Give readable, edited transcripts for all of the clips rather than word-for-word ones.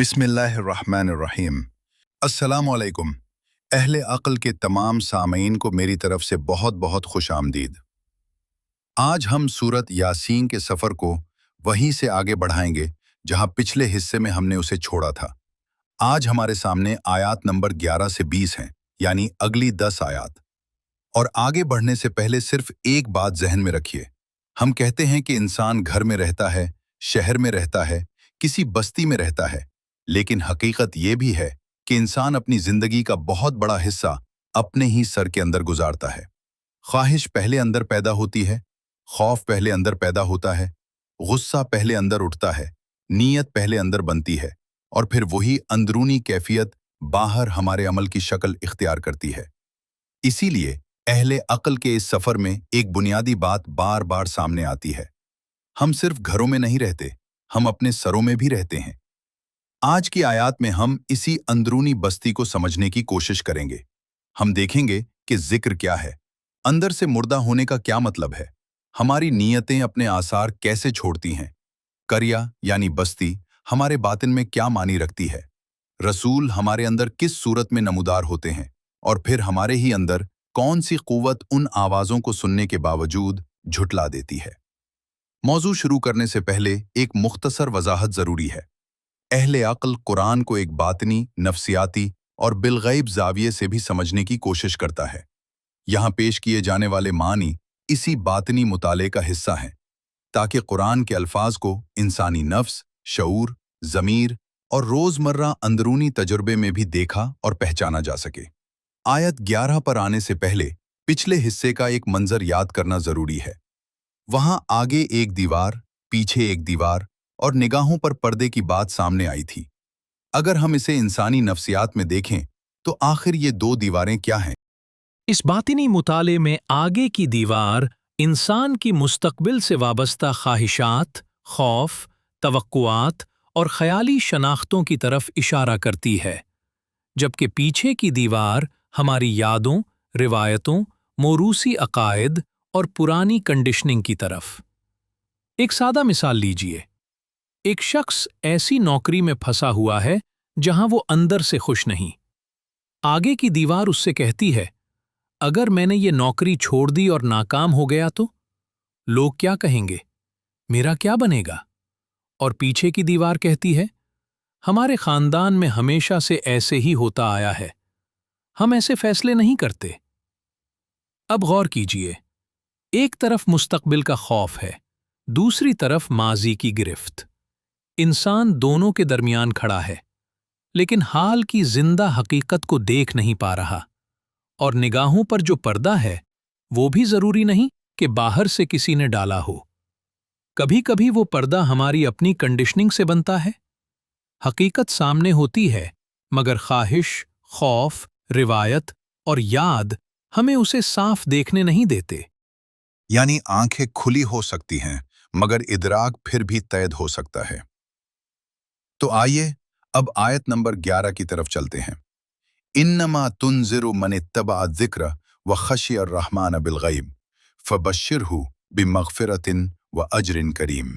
बिस्मिल्लाहिर्रहमानिर्रहीम। अस्सलाम वालेकुम। अहले अक़ल के तमाम सामीन को मेरी तरफ से बहुत बहुत खुश आमदीद। आज हम सूरत यासीन के सफ़र को वहीं से आगे बढ़ाएंगे जहां पिछले हिस्से में हमने उसे छोड़ा था। आज हमारे सामने आयात नंबर 11 से 20 हैं, यानी अगली 10 आयात। और आगे बढ़ने से पहले सिर्फ एक बात जहन में रखिए। हम कहते हैं कि इंसान घर में रहता है, शहर में रहता है, किसी बस्ती में रहता है, लेकिन हकीकत ये भी है कि इंसान अपनी जिंदगी का बहुत बड़ा हिस्सा अपने ही सर के अंदर गुजारता है। ख्वाहिश पहले अंदर पैदा होती है, खौफ पहले अंदर पैदा होता है, गुस्सा पहले अंदर उठता है, नीयत पहले अंदर बनती है, और फिर वही अंदरूनी कैफियत बाहर हमारे अमल की शक्ल इख्तियार करती है। इसीलिए अहले अक्ल के इस सफर में एक बुनियादी बात बार बार सामने आती है। हम सिर्फ घरों में नहीं रहते, हम अपने सरों में भी रहते हैं। आज की आयात में हम इसी अंदरूनी बस्ती को समझने की कोशिश करेंगे। हम देखेंगे कि जिक्र क्या है, अंदर से मुर्दा होने का क्या मतलब है, हमारी नीयतें अपने आसार कैसे छोड़ती हैं, करिया यानी बस्ती हमारे बातिन में क्या मानी रखती है, रसूल हमारे अंदर किस सूरत में नमूदार होते हैं, और फिर हमारे ही अंदर कौन सी कुव्वत उन आवाज़ों को सुनने के बावजूद झुटला देती है। मौजू शुरू करने से पहले एक मुख्तसर वजाहत ज़रूरी है। अहले अक्ल कुरान को एक बातनी, नफ्सियाती और बिलगैब जाविये से भी समझने की कोशिश करता है। यहाँ पेश किए जाने वाले मानी इसी बातनी मुताले का हिस्सा हैं, ताकि कुरान के अल्फाज को इंसानी नफ्स, शऊर, ज़मीर और रोज़मर्रा अंदरूनी तजुर्बे में भी देखा और पहचाना जा सके। आयत 11 पर आने से पहले पिछले हिस्से का एक मंजर याद करना ज़रूरी है। वहाँ आगे एक दीवार, पीछे एक दीवार और निगाहों पर पर्दे की बात सामने आई थी। अगर हम इसे इंसानी नफ्सियात में देखें तो आखिर ये दो दीवारें क्या हैं? इस बातिनी मुताले में आगे की दीवार इंसान की मुस्तकबिल से वाबस्ता ख्वाहिशात, खौफ, तवक्कुआत और ख़याली शनाख्तों की तरफ इशारा करती है, जबकि पीछे की दीवार हमारी यादों, रिवायतों, मौरूसी अकायद और पुरानी कंडीशनिंग की तरफ। एक सादा मिसाल लीजिए। एक शख्स ऐसी नौकरी में फंसा हुआ है जहां वो अंदर से खुश नहीं। आगे की दीवार उससे कहती है, अगर मैंने ये नौकरी छोड़ दी और नाकाम हो गया तो लोग क्या कहेंगे, मेरा क्या बनेगा? और पीछे की दीवार कहती है, हमारे खानदान में हमेशा से ऐसे ही होता आया है, हम ऐसे फैसले नहीं करते। अब गौर कीजिए, एक तरफ मुस्तकबिल का खौफ है, दूसरी तरफ माजी की गिरफ्त। इंसान दोनों के दरमियान खड़ा है, लेकिन हाल की जिंदा हकीकत को देख नहीं पा रहा, और निगाहों पर जो पर्दा है वो भी जरूरी नहीं कि बाहर से किसी ने डाला हो। कभी कभी वो पर्दा हमारी अपनी कंडीशनिंग से बनता है। हकीकत सामने होती है, मगर ख्वाहिश, खौफ, रिवायत और याद हमें उसे साफ देखने नहीं देते। यानी आंखें खुली हो सकती हैं, मगर इदराक फिर भी तैद हो सकता है। तो आइए अब आयत नंबर 11 की तरफ चलते हैं। इन्नमा तुनज़िरु मन इत्तबअ ज़िक्र व खशिय अर्रहमान बिलग़ैब फ़बश्शिरहु बिमग़फ़िरतिन व अजरिन करीम।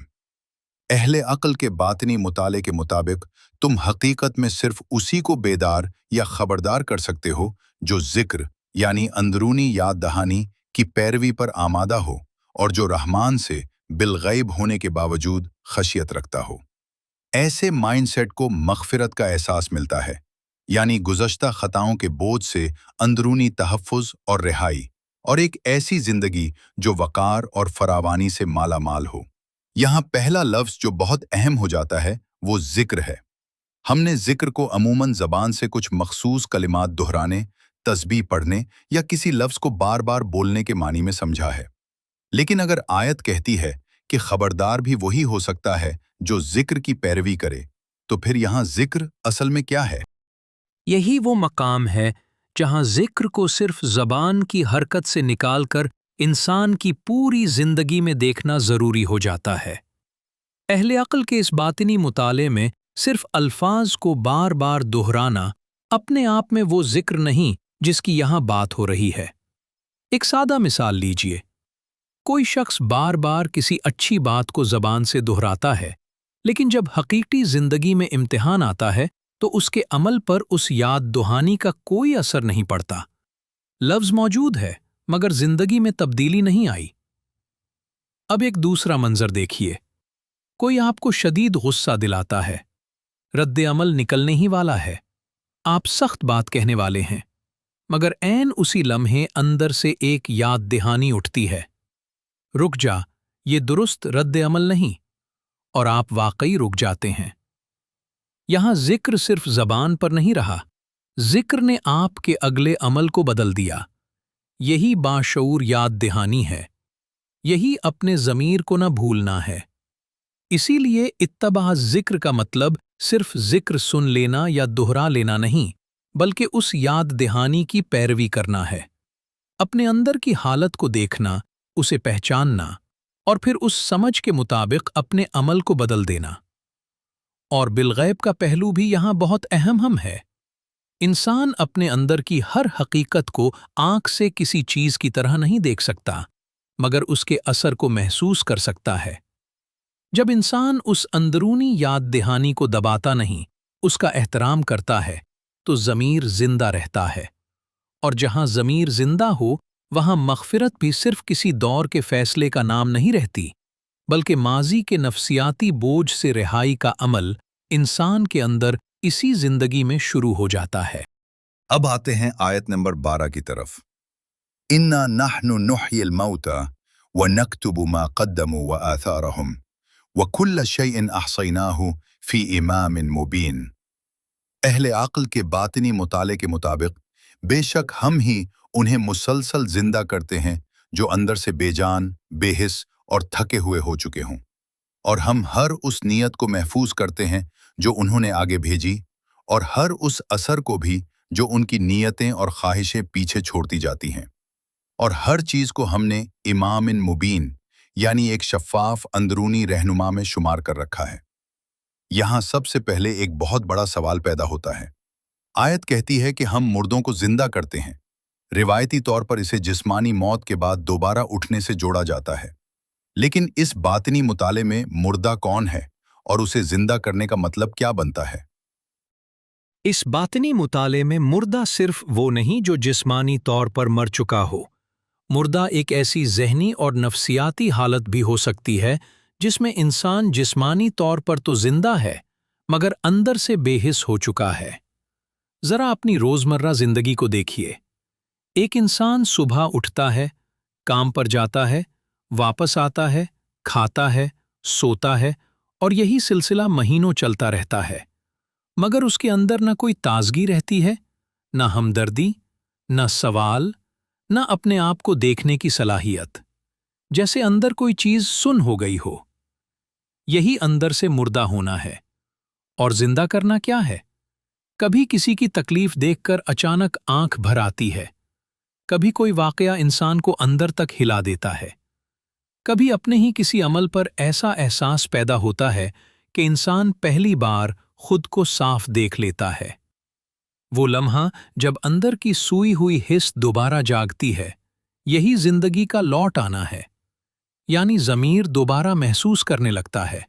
अहले अक्ल के बातनी मुताले के मुताबिक तुम हकीकत में सिर्फ उसी को बेदार या खबरदार कर सकते हो जो जिक्र यानी अंदरूनी याद दहानी की पैरवी पर आमादा हो, और जो रहमान से बिलग़ैब होने के बावजूद खशियत रखता हो। ऐसे माइंडसेट को मग़फ़िरत का एहसास मिलता है, यानी गुज़श्ता ख़ताओं के बोझ से अंदरूनी तहफ़्फ़ुज़ और रिहाई, और एक ऐसी ज़िंदगी जो वक़ार और फरावानी से माला माल हो। यहाँ पहला लफ्ज़ जो बहुत अहम हो जाता है वो ज़िक्र है। हमने ज़िक्र को अमूमन ज़बान से कुछ मख़सूस कलिमात दोहराने, तस्बीह पढ़ने या किसी लफ्ज़ को बार बार बोलने के मानी में समझा है। लेकिन अगर आयत कहती है कि खबरदार भी वही हो सकता है जो ज़िक्र की पैरवी करे, तो फिर यहाँ ज़िक्र असल में क्या है? यही वो मकाम है जहां जिक्र को सिर्फ ज़बान की हरकत से निकालकर इंसान की पूरी जिंदगी में देखना ज़रूरी हो जाता है। अहले अक्ल के इस बातिनी मुताले में सिर्फ अल्फाज को बार बार दोहराना अपने आप में वो जिक्र नहीं जिसकी यहाँ बात हो रही है। एक सादा मिसाल लीजिए। कोई शख्स बार बार किसी अच्छी बात को ज़बान से दोहराता है, लेकिन जब हकीकी जिंदगी में इम्तिहान आता है तो उसके अमल पर उस याद दहानी का कोई असर नहीं पड़ता। लफ्ज मौजूद है मगर जिंदगी में तब्दीली नहीं आई। अब एक दूसरा मंजर देखिए। कोई आपको शदीद गुस्सा दिलाता है, रद्द अमल निकलने ही वाला है, आप सख्त बात कहने वाले हैं, मगर ऐन उसी लम्हे अंदर से एक याद दहानी उठती है, रुक जा, ये दुरुस्त रद्द अमल नहीं, और आप वाकई रुक जाते हैं। यहां जिक्र सिर्फ जबान पर नहीं रहा, जिक्र ने आपके अगले अमल को बदल दिया। यही बाशऊर याद दहानी है, यही अपने ज़मीर को न भूलना है। इसीलिए इत्तबा जिक्र का मतलब सिर्फ जिक्र सुन लेना या दोहरा लेना नहीं, बल्कि उस याद दहानी की पैरवी करना है। अपने अंदर की हालत को देखना, उसे पहचानना और फिर उस समझ के मुताबिक अपने अमल को बदल देना। और बिलगैब का पहलू भी यहाँ बहुत अहम है। इंसान अपने अंदर की हर हकीकत को आंख से किसी चीज की तरह नहीं देख सकता, मगर उसके असर को महसूस कर सकता है। जब इंसान उस अंदरूनी याद दहानी को दबाता नहीं, उसका एहतराम करता है, तो ज़मीर जिंदा रहता है। और जहां ज़मीर जिंदा हो, वहां मग़फ़िरत भी सिर्फ किसी दौर के फैसले का नाम नहीं रहती, बल्कि माजी के नफ्सियाती बोझ से रिहाई का अमल इंसान के अंदर इसी जिंदगी में शुरू हो जाता है। अब आते हैं आयत नंबर 12 की तरफ। इन्ना नहनु नुह्यिल मौता व नक्तुबु मा क़द्दमू व आथारहुम व कुल्ल शैइन अहसैनाहु फी इमामिन मुबीन। अहले अक़ल के बातिनी मुताले के मुताबिक बेशक हम ही उन्हें मुसलसल जिंदा करते हैं जो अंदर से बेजान, बेहिस और थके हुए हो चुके हों, और हम हर उस नीयत को महफूज करते हैं जो उन्होंने आगे भेजी, और हर उस असर को भी जो उनकी नीयतें और ख्वाहिशें पीछे छोड़ती जाती हैं। और हर चीज़ को हमने इमामिन मुबीन यानी एक शफ़ाफ अंदरूनी रहनुमा में शुमार कर रखा है। यहाँ सबसे पहले एक बहुत बड़ा सवाल पैदा होता है। आयत कहती है कि हम मुर्दों को जिंदा करते हैं। रिवायती तौर पर इसे जिस्मानी मौत के बाद दोबारा उठने से जोड़ा जाता है, लेकिन इस बातिनी मुताले में मुर्दा कौन है और उसे जिंदा करने का मतलब क्या बनता है? इस बातिनी मुताले में मुर्दा सिर्फ वो नहीं जो जिस्मानी तौर पर मर चुका हो। मुर्दा एक ऐसी ज़हनी और नफ्सियाती हालत भी हो सकती है जिसमें इंसान जिस्मानी तौर पर तो जिंदा है, मगर अंदर से बेहिस हो चुका है। ज़रा अपनी रोज़मर्रा ज़िंदगी को देखिए। एक इंसान सुबह उठता है, काम पर जाता है, वापस आता है, खाता है, सोता है, और यही सिलसिला महीनों चलता रहता है, मगर उसके अंदर न कोई ताजगी रहती है, न हमदर्दी, न सवाल, न अपने आप को देखने की सलाहियत, जैसे अंदर कोई चीज़ सुन हो गई हो। यही अंदर से मुर्दा होना है। और जिंदा करना क्या है? कभी किसी की तकलीफ देखकर अचानक आंख भर आती है, कभी कोई वाकया इंसान को अंदर तक हिला देता है, कभी अपने ही किसी अमल पर ऐसा एहसास पैदा होता है कि इंसान पहली बार खुद को साफ देख लेता है। वो लम्हा जब अंदर की सूई हुई हिस्स दोबारा जागती है, यही जिंदगी का लौट आना है। यानी ज़मीर दोबारा महसूस करने लगता है,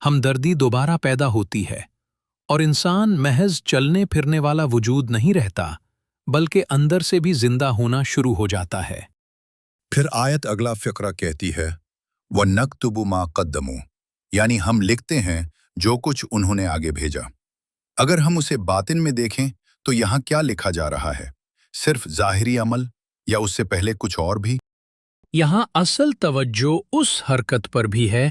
हमदर्दी दोबारा पैदा होती है, और इंसान महज चलने फिरने वाला वजूद नहीं रहता, बल्कि अंदर से भी जिंदा होना शुरू हो जाता है। फिर आयत अगला फ़िक्रा कहती है, व नक्तुबु मा क़द्दमू, यानी हम लिखते हैं जो कुछ उन्होंने आगे भेजा। अगर हम उसे बातिन में देखें तो यहाँ क्या लिखा जा रहा है? सिर्फ ज़ाहिरी अमल या उससे पहले कुछ और भी? यहाँ असल तवज्जो उस हरकत पर भी है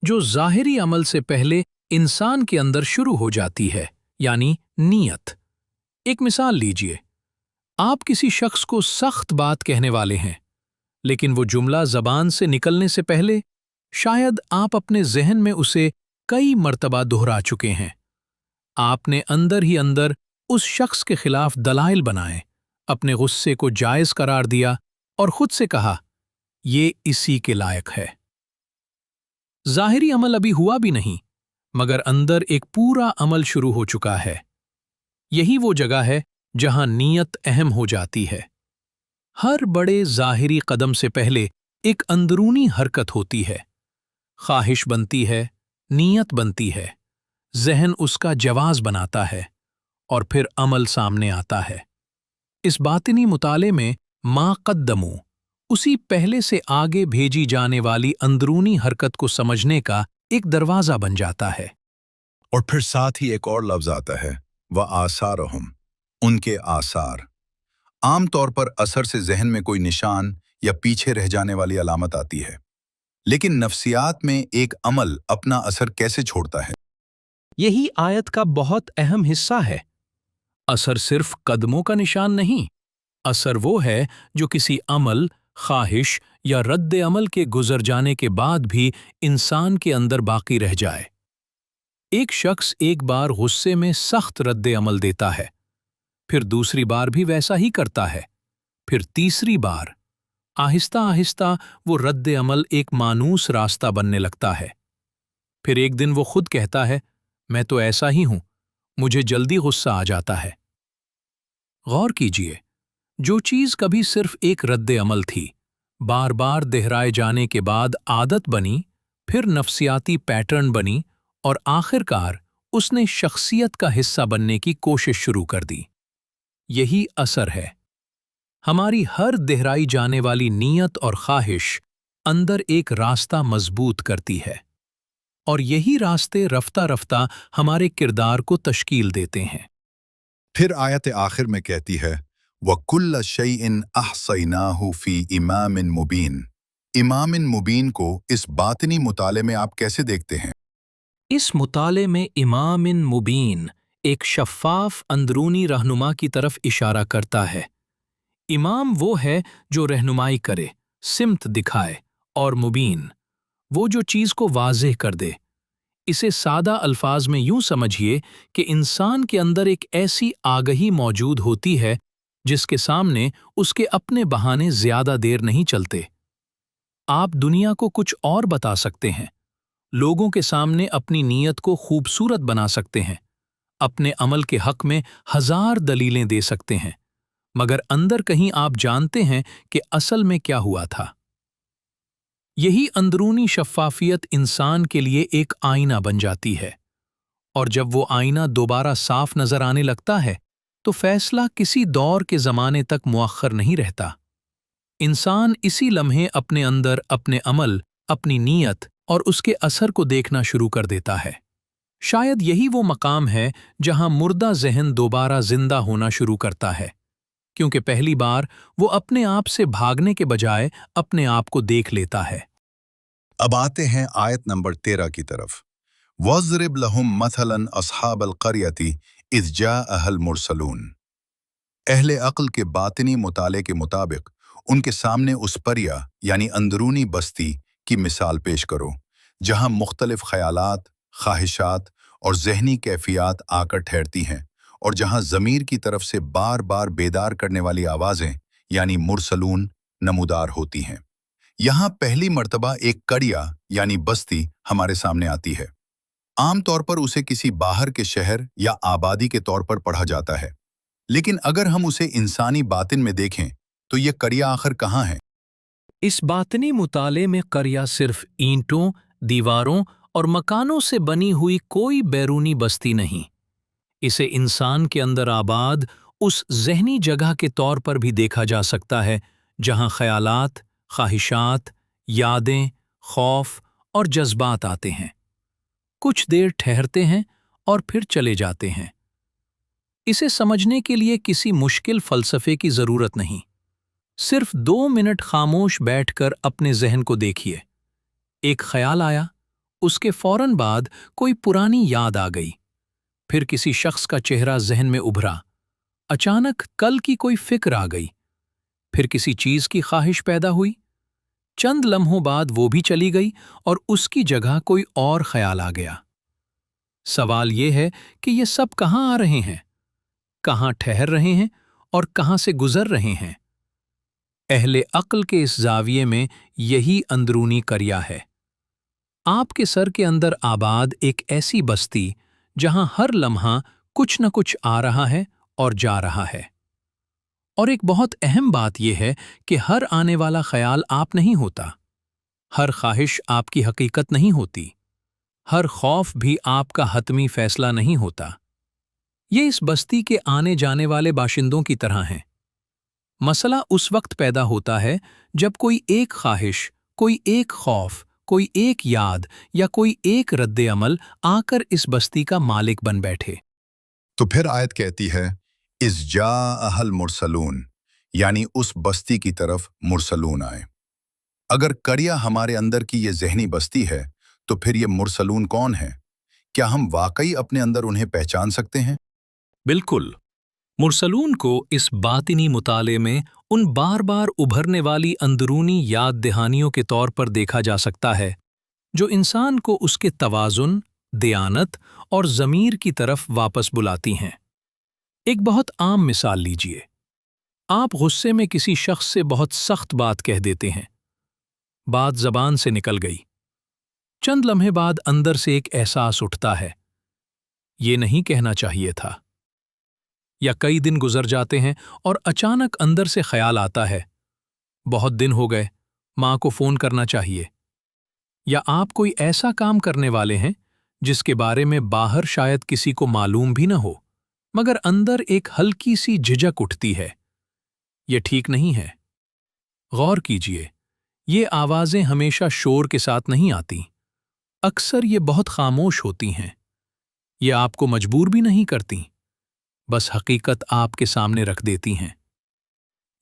जो ज़ाहिरी अमल से पहले इंसान के अंदर शुरू हो जाती है, यानी नीयत। एक मिसाल लीजिए। आप किसी शख्स को सख्त बात कहने वाले हैं, लेकिन वो जुमला ज़बान से निकलने से पहले शायद आप अपने ज़हन में उसे कई मर्तबा दोहरा चुके हैं। आपने अंदर ही अंदर उस शख्स के खिलाफ दलाइल बनाए, अपने गुस्से को जायज़ करार दिया और खुद से कहा, ये इसी के लायक है। ज़ाहिरी अमल अभी हुआ भी नहीं, मगर अंदर एक पूरा अमल शुरू हो चुका है। यही वो जगह है जहां नीयत अहम हो जाती है। हर बड़े ज़ाहिरी कदम से पहले एक अंदरूनी हरकत होती है। ख्वाहिश बनती है, नीयत बनती है, जहन उसका जवाज बनाता है और फिर अमल सामने आता है। इस बातिनी मुताले में मा कद्दमू उसी पहले से आगे भेजी जाने वाली अंदरूनी हरकत को समझने का एक दरवाज़ा बन जाता है। और फिर साथ ही एक और लफ्ज आता है, व आसारहुम, उनके आसार। आम तौर पर असर से जहन में कोई निशान या पीछे रह जाने वाली अलामत आती है, लेकिन नफ्सियात में एक अमल अपना असर कैसे छोड़ता है, यही आयत का बहुत अहम हिस्सा है। असर सिर्फ कदमों का निशान नहीं, असर वो है जो किसी अमल, ख्वाहिश या रद्द अमल के गुजर जाने के बाद भी इंसान के अंदर बाकी रह जाए। एक शख्स एक बार गुस्से में सख्त रद्द अमल देता है, फिर दूसरी बार भी वैसा ही करता है, फिर तीसरी बार। आहिस्ता आहिस्ता वो रद्द अमल एक मानूस रास्ता बनने लगता है। फिर एक दिन वो खुद कहता है, मैं तो ऐसा ही हूं, मुझे जल्दी गुस्सा आ जाता है। गौर कीजिए, जो चीज कभी सिर्फ एक रद्द अमल थी, बार बार दोहराए जाने के बाद आदत बनी, फिर नफ्सियाती पैटर्न बनी और आखिरकार उसने शख्सियत का हिस्सा बनने की कोशिश शुरू कर दी। यही असर है। हमारी हर दोहराई जाने वाली नीयत और ख्वाहिश अंदर एक रास्ता मजबूत करती है, और यही रास्ते रफ्ता रफ्ता हमारे किरदार को तश्कील देते हैं। फिर आयत आखिर में कहती है, वकुल्ल शैइन अहसैनाहु फी इमामिन मुबीन। इमामिन मुबीन को इस बातिनी मुताले में आप कैसे देखते हैं? इस मुताले में इमामिन मुबीन एक शफ़ाफ अंदरूनी रहनुमा की तरफ इशारा करता है। इमाम वो है जो रहनुमाई करे, सिमत दिखाए, और मुबीन वो जो चीज़ को वाज़ेह कर दे। इसे सादा अल्फाज में यूं समझिए कि इंसान के अंदर एक ऐसी आगही मौजूद होती है जिसके सामने उसके अपने बहाने ज्यादा देर नहीं चलते। आप दुनिया को कुछ और बता सकते हैं, लोगों के सामने अपनी नीयत को खूबसूरत बना सकते हैं, अपने अमल के हक में हजार दलीलें दे सकते हैं, मगर अंदर कहीं आप जानते हैं कि असल में क्या हुआ था। यही अंदरूनी शफ़ाफियत इंसान के लिए एक आईना बन जाती है, और जब वो आईना दोबारा साफ नजर आने लगता है तो फैसला किसी दौर के ज़माने तक मुअख्खर नहीं रहता। इंसान इसी लम्हे अपने अंदर अपने अमल, अपनी नीयत और उसके असर को देखना शुरू कर देता है। शायद यही वो मकाम है जहां मुर्दा ज़हन दोबारा जिंदा होना शुरू करता है, क्योंकि पहली बार वो अपने आप से भागने के बजाय अपने आप को देख लेता है। अब आते हैं आयत नंबर 13 की तरफ। वज़रिब लहुम मथलन अस्हाबल क़र्यति इज़ जाअहल मुरसलून। अहले अक्ल के बातिनी मुताले के मुताबिक उनके सामने उस पर्या यानी अंदरूनी बस्ती की मिसाल पेश करो, जहां मुख्तलिफ ख़यालात, ख्वाहिशात और ज़हनी कैफियत आकर ठहरती हैं, और जहां ज़मीर की तरफ से बार बार बेदार करने वाली आवाज़ें यानी मुरसलून नमूदार होती हैं। यहाँ पहली मर्तबा एक कड़िया यानी बस्ती हमारे सामने आती है। आमतौर पर उसे किसी बाहर के शहर या आबादी के तौर पर पढ़ा जाता है, लेकिन अगर हम उसे इंसानी बातिन में देखें तो ये कड़िया आखिर कहाँ है? इस बातनी मुताले में करिया सिर्फ ईंटों, दीवारों और मकानों से बनी हुई कोई बैरूनी बस्ती नहीं। इसे इंसान के अंदर आबाद उस ज़हनी जगह के तौर पर भी देखा जा सकता है जहां ख्यालात, ख्वाहिशात, यादें, खौफ और जज्बात आते हैं, कुछ देर ठहरते हैं और फिर चले जाते हैं। इसे समझने के लिए किसी मुश्किल फ़लसफ़े की ज़रूरत नहीं, सिर्फ 2 मिनट खामोश बैठकर अपने ज़हन को देखिए। एक ख्याल आया, उसके फौरन बाद कोई पुरानी याद आ गई, फिर किसी शख्स का चेहरा ज़हन में उभरा, अचानक कल की कोई फिक्र आ गई, फिर किसी चीज़ की ख्वाहिश पैदा हुई, चंद लम्हों बाद वो भी चली गई और उसकी जगह कोई और ख्याल आ गया। सवाल ये है कि ये सब कहाँ आ रहे हैं, कहाँ ठहर रहे हैं और कहाँ से गुजर रहे हैं? अहले अक्ल के इस जाविये में यही अंदरूनी करिया है। आपके सर के अंदर आबाद एक ऐसी बस्ती जहां हर लम्हा कुछ न कुछ आ रहा है और जा रहा है। और एक बहुत अहम बात यह है कि हर आने वाला ख्याल आप नहीं होता, हर ख्वाहिश आपकी हकीकत नहीं होती, हर खौफ भी आपका हतमी फैसला नहीं होता। ये इस बस्ती के आने जाने वाले बाशिंदों की तरह हैं। मसला उस वक्त पैदा होता है जब कोई एक ख्वाहिश, कोई एक खौफ, कोई एक याद या कोई एक रद्द अमल आकर इस बस्ती का मालिक बन बैठे। तो फिर आयत कहती है, इस जा अहल मुरसलून, यानी उस बस्ती की तरफ मुरसलून आए। अगर करिया हमारे अंदर की ये जहनी बस्ती है, तो फिर ये मुरसलून कौन है? क्या हम वाकई अपने अंदर उन्हें पहचान सकते हैं? बिल्कुल। मुरसलून को इस बातिनी मुताले में उन बार बार उभरने वाली अंदरूनी याद दहानियों के तौर पर देखा जा सकता है जो इंसान को उसके तवाज़ुन, दयानत और ज़मीर की तरफ वापस बुलाती हैं। एक बहुत आम मिसाल लीजिए। आप गुस्से में किसी शख्स से बहुत सख्त बात कह देते हैं। बात ज़बान से निकल गई। चंद लम्हे बाद अंदर से एक एहसास उठता है, ये नहीं कहना चाहिए था। या कई दिन गुजर जाते हैं और अचानक अंदर से ख्याल आता है, बहुत दिन हो गए, माँ को फ़ोन करना चाहिए। या आप कोई ऐसा काम करने वाले हैं जिसके बारे में बाहर शायद किसी को मालूम भी न हो, मगर अंदर एक हल्की सी झिझक उठती है, ये ठीक नहीं है। गौर कीजिए, ये आवाज़ें हमेशा शोर के साथ नहीं आती। अक्सर ये बहुत खामोश होती हैं। ये आपको मजबूर भी नहीं करती, बस हकीकत आपके सामने रख देती हैं।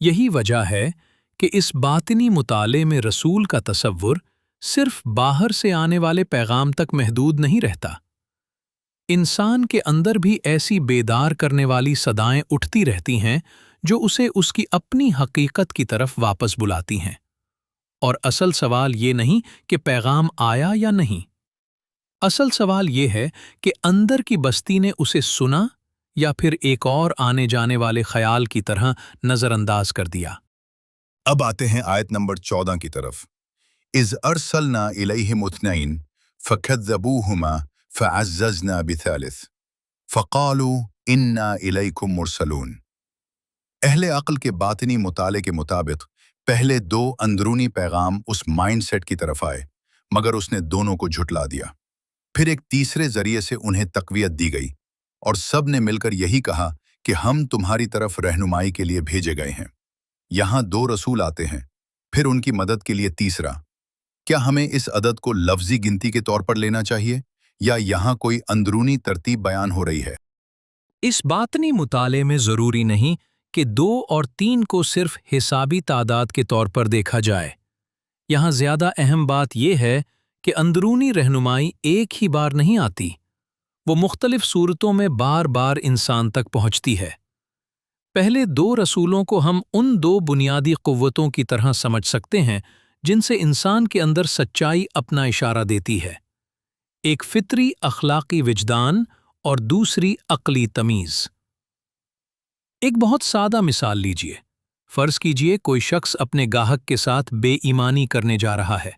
यही वजह है कि इस बातिनी मुताले में रसूल का तसव्वुर सिर्फ बाहर से आने वाले पैगाम तक महदूद नहीं रहता। इंसान के अंदर भी ऐसी बेदार करने वाली सदाएं उठती रहती हैं जो उसे उसकी अपनी हकीकत की तरफ वापस बुलाती हैं। और असल सवाल ये नहीं कि पैगाम आया या नहीं। असल सवाल ये है कि अंदर की बस्ती ने उसे सुना या फिर एक और आने जाने वाले ख्याल की तरह नजरअंदाज कर दिया। अब आते हैं आयत नंबर 14 की तरफ। इज़ अरसलना इलैहिम उथनैन फकज़्ज़बूहुमा फ़अज़्ज़ज़ना बिथालिथ फ़क़ालू इन्ना इलैकुम मुरसलून। अहले अक्ल के बातिनी मुताले के मुताबिक पहले दो अंदरूनी पैगाम उस माइंडसेट की तरफ आए, मगर उसने दोनों को झुटला दिया। फिर एक तीसरे जरिए से उन्हें तक़वियत दी गई और सब ने मिलकर यही कहा कि हम तुम्हारी तरफ रहनुमाई के लिए भेजे गए हैं। यहाँ दो रसूल आते हैं, फिर उनकी मदद के लिए तीसरा। क्या हमें इस अदद को लफ्जी गिनती के तौर पर लेना चाहिए या यहाँ कोई अंदरूनी तरतीब बयान हो रही है? इस बातनी मुताले में ज़रूरी नहीं कि 2 और 3 को सिर्फ हिसाबी तादाद के तौर पर देखा जाए। यहाँ ज़्यादा अहम बात यह है कि अंदरूनी रहनुमाई एक ही बार नहीं आती, वो मुख्तलिफ सूरतों में बार बार इंसान तक पहुँचती है। पहले 2 रसूलों को हम उन 2 बुनियादी क़ुव्वतों की तरह समझ सकते हैं जिनसे इंसान के अंदर सच्चाई अपना इशारा देती है। एक फितरी अखलाकी विजदान और दूसरी अक्ली तमीज़। एक बहुत सादा मिसाल लीजिए। फ़र्ज़ कीजिए कोई शख्स अपने गाहक के साथ बेईमानी करने जा रहा है।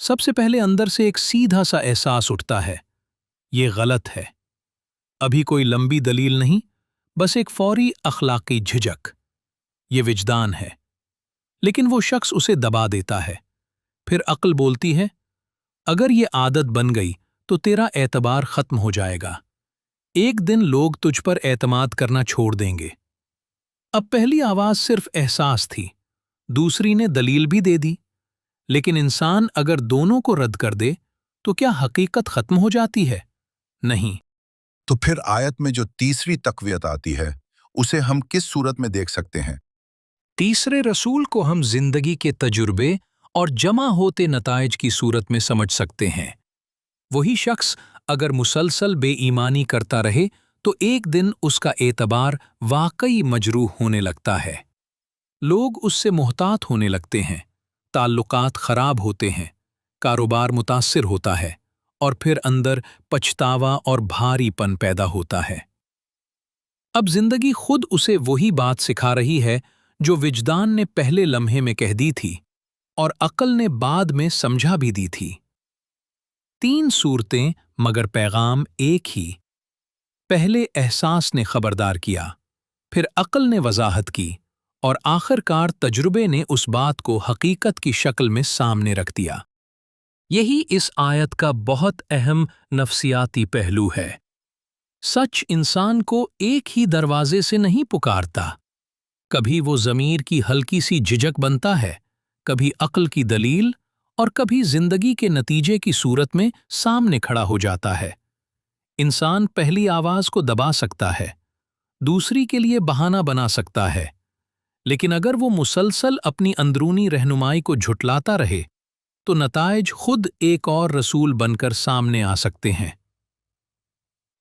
सबसे पहले अंदर से एक सीधा सा एहसास उठता है, ये गलत है। अभी कोई लंबी दलील नहीं, बस एक फौरी अखलाकी झिझक, ये विजदान है। लेकिन वो शख्स उसे दबा देता है। फिर अक्ल बोलती है, अगर ये आदत बन गई तो तेरा एतबार ख़त्म हो जाएगा। एक दिन लोग तुझ पर एतमाद करना छोड़ देंगे। अब पहली आवाज़ सिर्फ एहसास थी, दूसरी ने दलील भी दे दी। लेकिन इंसान अगर दोनों को रद्द कर दे तो क्या हकीकत ख़त्म हो जाती है? नहीं। तो फिर आयत में जो तीसरी तक़वियत आती है, उसे हम किस सूरत में देख सकते हैं? तीसरे रसूल को हम जिंदगी के तजुर्बे और जमा होते नताइज की सूरत में समझ सकते हैं। वही शख्स अगर मुसलसल बेईमानी करता रहे तो एक दिन उसका एतबार वाकई मजरूह होने लगता है। लोग उससे मुहतात होने लगते हैं, ताल्लुकात खराब होते हैं, कारोबार मुतासिर होता है और फिर अंदर पछतावा और भारीपन पैदा होता है। अब जिंदगी खुद उसे वही बात सिखा रही है जो विजदान ने पहले लम्हे में कह दी थी और अक्ल ने बाद में समझा भी दी थी। 3 सूरतें मगर पैगाम एक ही। पहले एहसास ने खबरदार किया, फिर अक्ल ने वजाहत की और आखिरकार तजुर्बे ने उस बात को हकीकत की शक्ल में सामने रख दिया। यही इस आयत का बहुत अहम नफ्सियाती पहलू है। सच इंसान को एक ही दरवाजे से नहीं पुकारता। कभी वो ज़मीर की हल्की सी झिझक बनता है, कभी अक्ल की दलील और कभी जिंदगी के नतीजे की सूरत में सामने खड़ा हो जाता है। इंसान पहली आवाज को दबा सकता है, दूसरी के लिए बहाना बना सकता है, लेकिन अगर वो मुसलसल अपनी अंदरूनी रहनुमाई को झुटलाता रहे तो नताइज खुद एक और रसूल बनकर सामने आ सकते हैं।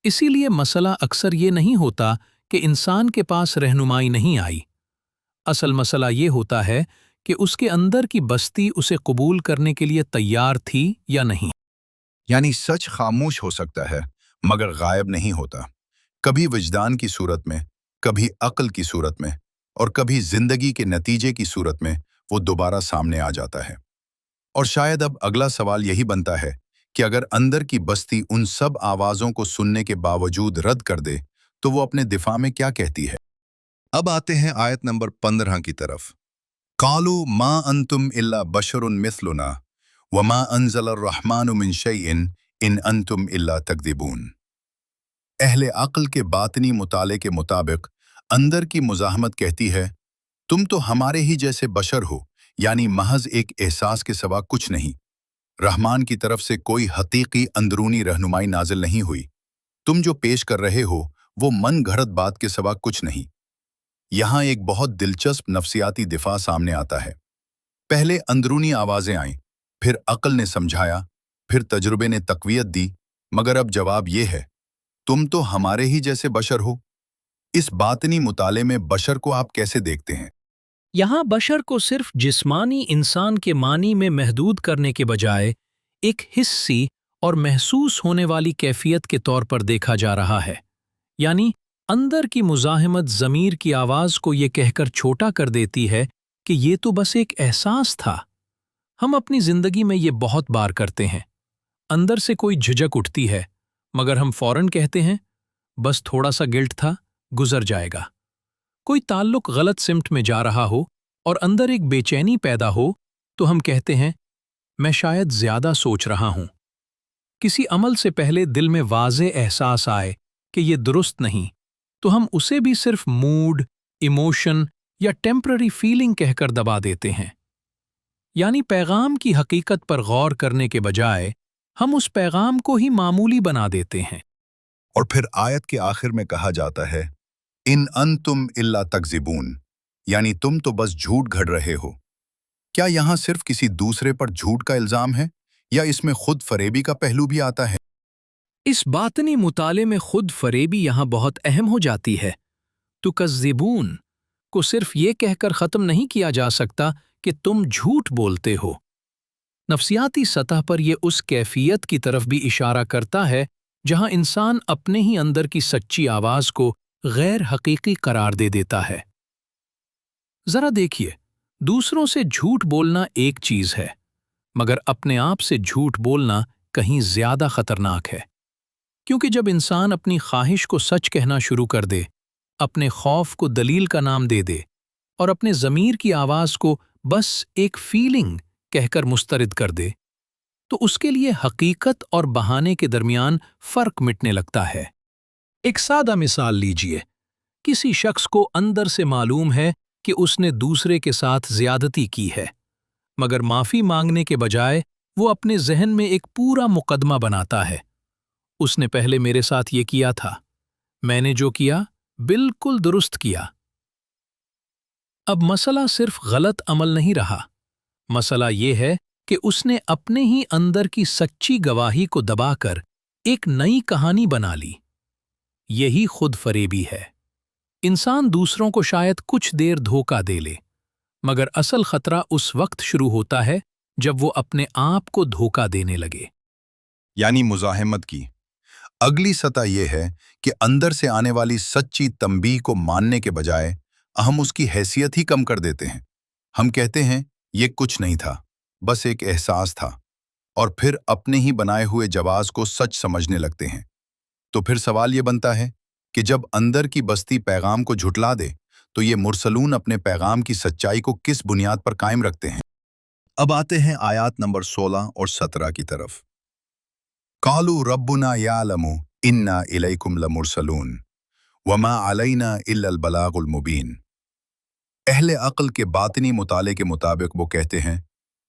इसीलिए मसला अक्सर ये नहीं होता कि इंसान के पास रहनुमाई नहीं आई। असल मसला ये होता है कि उसके अंदर की बस्ती उसे कबूल करने के लिए तैयार थी या नहीं। यानी सच खामोश हो सकता है मगर गायब नहीं होता। कभी विजदान की सूरत में, कभी अक्ल की सूरत में और कभी जिंदगी के नतीजे की सूरत में वो दोबारा सामने आ जाता है। और शायद अब अगला सवाल यही बनता है कि अगर अंदर की बस्ती उन सब आवाज़ों को सुनने के बावजूद रद्द कर दे तो वो अपने दिफा में क्या कहती है। अब आते हैं आयत नंबर 15 की तरफ। कालू मा अंतुम इल्ला बशरुन मिस्लुना वमा अंज़लर रहमानु मिन शैइन इन अंतुम इल्ला तकदिबून। अहले अक्ल के बातनी मुताले के मुताबिक अंदर की मुज़ाहमत कहती है, तुम तो हमारे ही जैसे बशर हो, यानी महज एक एहसास के सिवा कुछ नहीं। रहमान की तरफ से कोई हकीकी अंदरूनी रहनुमाई नाजिल नहीं हुई। तुम जो पेश कर रहे हो वो मन घड़त बात के सिवा कुछ नहीं। यहाँ एक बहुत दिलचस्प नफ्सियाती दिफा सामने आता है। पहले अंदरूनी आवाजें आईं, फिर अक्ल ने समझाया, फिर तजुर्बे ने तकवीयत दी, मगर अब जवाब ये है, तुम तो हमारे ही जैसे बशर हो। इस बातनी मुताले में बशर को आप कैसे देखते हैं? यहाँ बशर को सिर्फ जिस्मानी इंसान के मानी में महदूद करने के बजाय एक हिस्सी और महसूस होने वाली कैफियत के तौर पर देखा जा रहा है। यानी अंदर की मुज़ाहिमत ज़मीर की आवाज़ को ये कहकर छोटा कर देती है कि ये तो बस एक एहसास था। हम अपनी ज़िंदगी में ये बहुत बार करते हैं। अंदर से कोई झिझक उठती है, मगर हम फौरन कहते हैं, बस थोड़ा सा गिल्ट था, गुजर जाएगा। कोई ताल्लुक गलत सिमत में जा रहा हो और अंदर एक बेचैनी पैदा हो तो हम कहते हैं, मैं शायद ज्यादा सोच रहा हूं। किसी अमल से पहले दिल में वाज़े एहसास आए कि ये दुरुस्त नहीं, तो हम उसे भी सिर्फ मूड, इमोशन या टेम्पररी फीलिंग कहकर दबा देते हैं। यानी पैगाम की हकीकत पर गौर करने के बजाय हम उस पैगाम को ही मामूली बना देते हैं। और फिर आयत के आखिर में कहा जाता है, इन अंतुम इल्ला तकज़िबून, यानी तुम तो बस झूठ घड़ रहे हो। क्या यहाँ सिर्फ किसी दूसरे पर झूठ का इल्जाम है या इसमें खुद फरेबी का पहलू भी आता है? इस बातनी मुताले में खुद फरेबी यहाँ बहुत अहम हो जाती है। तुकज़्ज़िबून को सिर्फ ये कहकर ख़त्म नहीं किया जा सकता कि तुम झूठ बोलते हो। नफ्सियाती सतह पर यह उस कैफियत की तरफ भी इशारा करता है जहाँ इंसान अपने ही अंदर की सच्ची आवाज़ को गैर हकीकी करार दे देता है। ज़रा देखिए, दूसरों से झूठ बोलना एक चीज़ है, मगर अपने आप से झूठ बोलना कहीं ज़्यादा खतरनाक है। क्योंकि जब इंसान अपनी ख्वाहिश को सच कहना शुरू कर दे, अपने खौफ को दलील का नाम दे दे और अपने ज़मीर की आवाज़ को बस एक फीलिंग कहकर मुस्तरद कर दे, तो उसके लिए हकीकत और बहाने के दरमियान फ़र्क मिटने लगता है। एक सादा मिसाल लीजिए, किसी शख्स को अंदर से मालूम है कि उसने दूसरे के साथ ज़्यादती की है, मगर माफ़ी मांगने के बजाय वो अपने जहन में एक पूरा मुकदमा बनाता है। उसने पहले मेरे साथ ये किया था, मैंने जो किया बिल्कुल दुरुस्त किया। अब मसला सिर्फ गलत अमल नहीं रहा, मसला ये है कि उसने अपने ही अंदर की सच्ची गवाही को दबाकर एक नई कहानी बना ली। यही खुद फरेबी है। इंसान दूसरों को शायद कुछ देर धोखा दे ले, मगर असल खतरा उस वक्त शुरू होता है जब वो अपने आप को धोखा देने लगे। यानी मुज़ाहिमत की अगली सतह यह है कि अंदर से आने वाली सच्ची तंबीह को मानने के बजाय हम उसकी हैसियत ही कम कर देते हैं। हम कहते हैं, ये कुछ नहीं था, बस एक एहसास था, और फिर अपने ही बनाए हुए जवाब को सच समझने लगते हैं। तो फिर सवाल ये बनता है कि जब अंदर की बस्ती पैगाम को झुटला दे तो ये मुरसलून अपने पैगाम की सच्चाई को किस बुनियाद पर कायम रखते हैं? अब आते हैं आयात नंबर 16 और 17 की तरफ। कालू रब्बुना यालमु इन्ना इलैकुम लमुरसलून वमा अलैना इल्लल बलागुल मुबीन। अहले अक्ल के बातिनी मुताले के मुताबिक वो कहते हैं,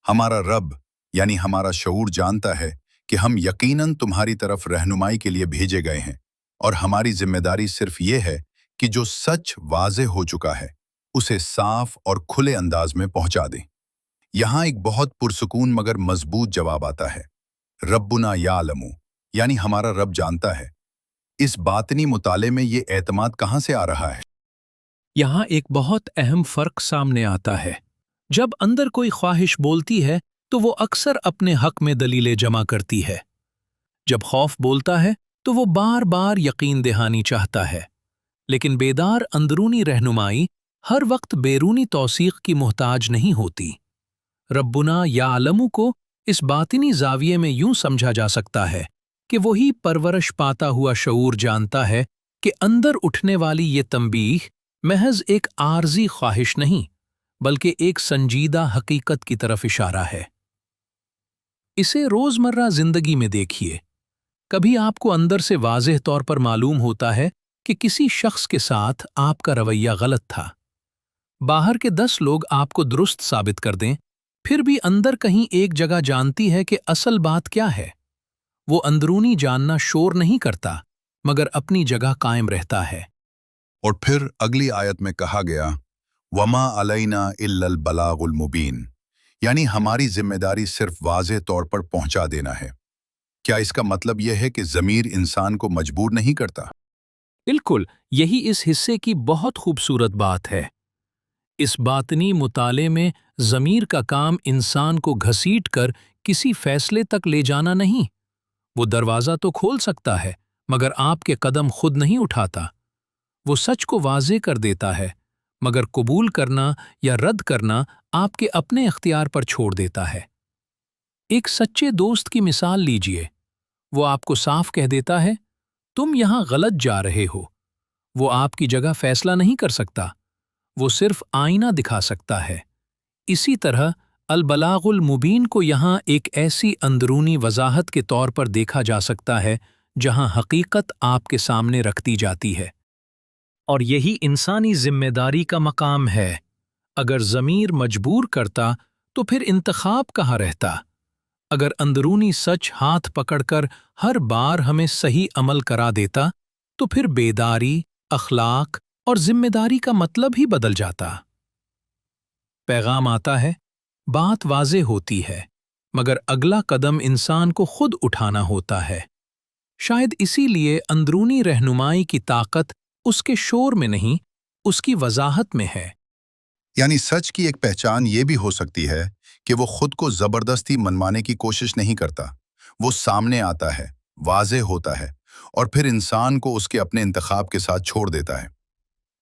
हमारा रब यानी हमारा शऊर जानता है कि हम यकीनन तुम्हारी तरफ रहनुमाई के लिए भेजे गए हैं और हमारी जिम्मेदारी सिर्फ ये है कि जो सच वाज़े हो चुका है उसे साफ और खुले अंदाज में पहुंचा दें। यहाँ एक बहुत पुरसुकून मगर मजबूत जवाब आता है, रब्बुना यालमु यानी हमारा रब जानता है। इस बातिनी मुताले में ये एतमाद कहाँ से आ रहा है? यहाँ एक बहुत अहम फर्क सामने आता है। जब अंदर कोई ख्वाहिश बोलती है तो वो अक्सर अपने हक में दलीलें जमा करती है। जब खौफ बोलता है तो वो बार बार यकीन दहानी चाहता है। लेकिन बेदार अंदरूनी रहनुमाई हर वक्त बैरूनी तौसीक की मोहताज नहीं होती। रब्बुना या आलमू को इस बातिनी जाविये में यूं समझा जा सकता है कि वही परवरिश पाता हुआ शऊर जानता है कि अंदर उठने वाली ये तंबीह महज एक आर्जी ख्वाहिश नहीं बल्कि एक संजीदा हकीकत की तरफ इशारा है। इसे रोजमर्रा जिंदगी में देखिए। कभी आपको अंदर से वाज़ेह तौर पर मालूम होता है कि किसी शख्स के साथ आपका रवैया गलत था। बाहर के 10 लोग आपको दुरुस्त साबित कर दें, फिर भी अंदर कहीं एक जगह जानती है कि असल बात क्या है। वो अंदरूनी जानना शोर नहीं करता मगर अपनी जगह कायम रहता है। और फिर अगली आयत में कहा गया, वमा अलैना इल्लल बलागुल मुबीन, यानी हमारी जिम्मेदारी सिर्फ वाज़ेह तौर पर पहुंचा देना है। क्या इसका मतलब यह है कि ज़मीर इंसान को मजबूर नहीं करता? बिल्कुल, यही इस हिस्से की बहुत खूबसूरत बात है। इस बातनी मुताले में ज़मीर का काम इंसान को घसीट कर किसी फैसले तक ले जाना नहीं। वो दरवाज़ा तो खोल सकता है मगर आपके कदम खुद नहीं उठाता। वो सच को वाज़े कर देता है मगर कबूल करना या रद्द करना आपके अपने इख्तियार पर छोड़ देता है। एक सच्चे दोस्त की मिसाल लीजिए। वो आपको साफ कह देता है, तुम यहाँ गलत जा रहे हो। वो आपकी जगह फैसला नहीं कर सकता, वो सिर्फ आईना दिखा सकता है। इसी तरह अल-बलागुल मुबीन को यहाँ एक ऐसी अंदरूनी वजाहत के तौर पर देखा जा सकता है जहाँ हकीकत आपके सामने रखती जाती है। और यही इंसानी जिम्मेदारी का मकाम है। अगर ज़मीर मजबूर करता तो फिर इंतखाब कहाँ रहता। अगर अंदरूनी सच हाथ पकड़कर हर बार हमें सही अमल करा देता तो फिर बेदारी, अखलाक और जिम्मेदारी का मतलब ही बदल जाता। पैगाम आता है, बात वाज़े होती है मगर अगला कदम इंसान को खुद उठाना होता है। शायद इसीलिए अंदरूनी रहनुमाई की ताकत उसके शोर में नहीं, उसकी वजाहत में है। यानी सच की एक पहचान ये भी हो सकती है कि वो खुद को जबरदस्ती मनवाने की कोशिश नहीं करता। वो सामने आता है, वाज़ेह होता है और फिर इंसान को उसके अपने इंतखाब के साथ छोड़ देता है।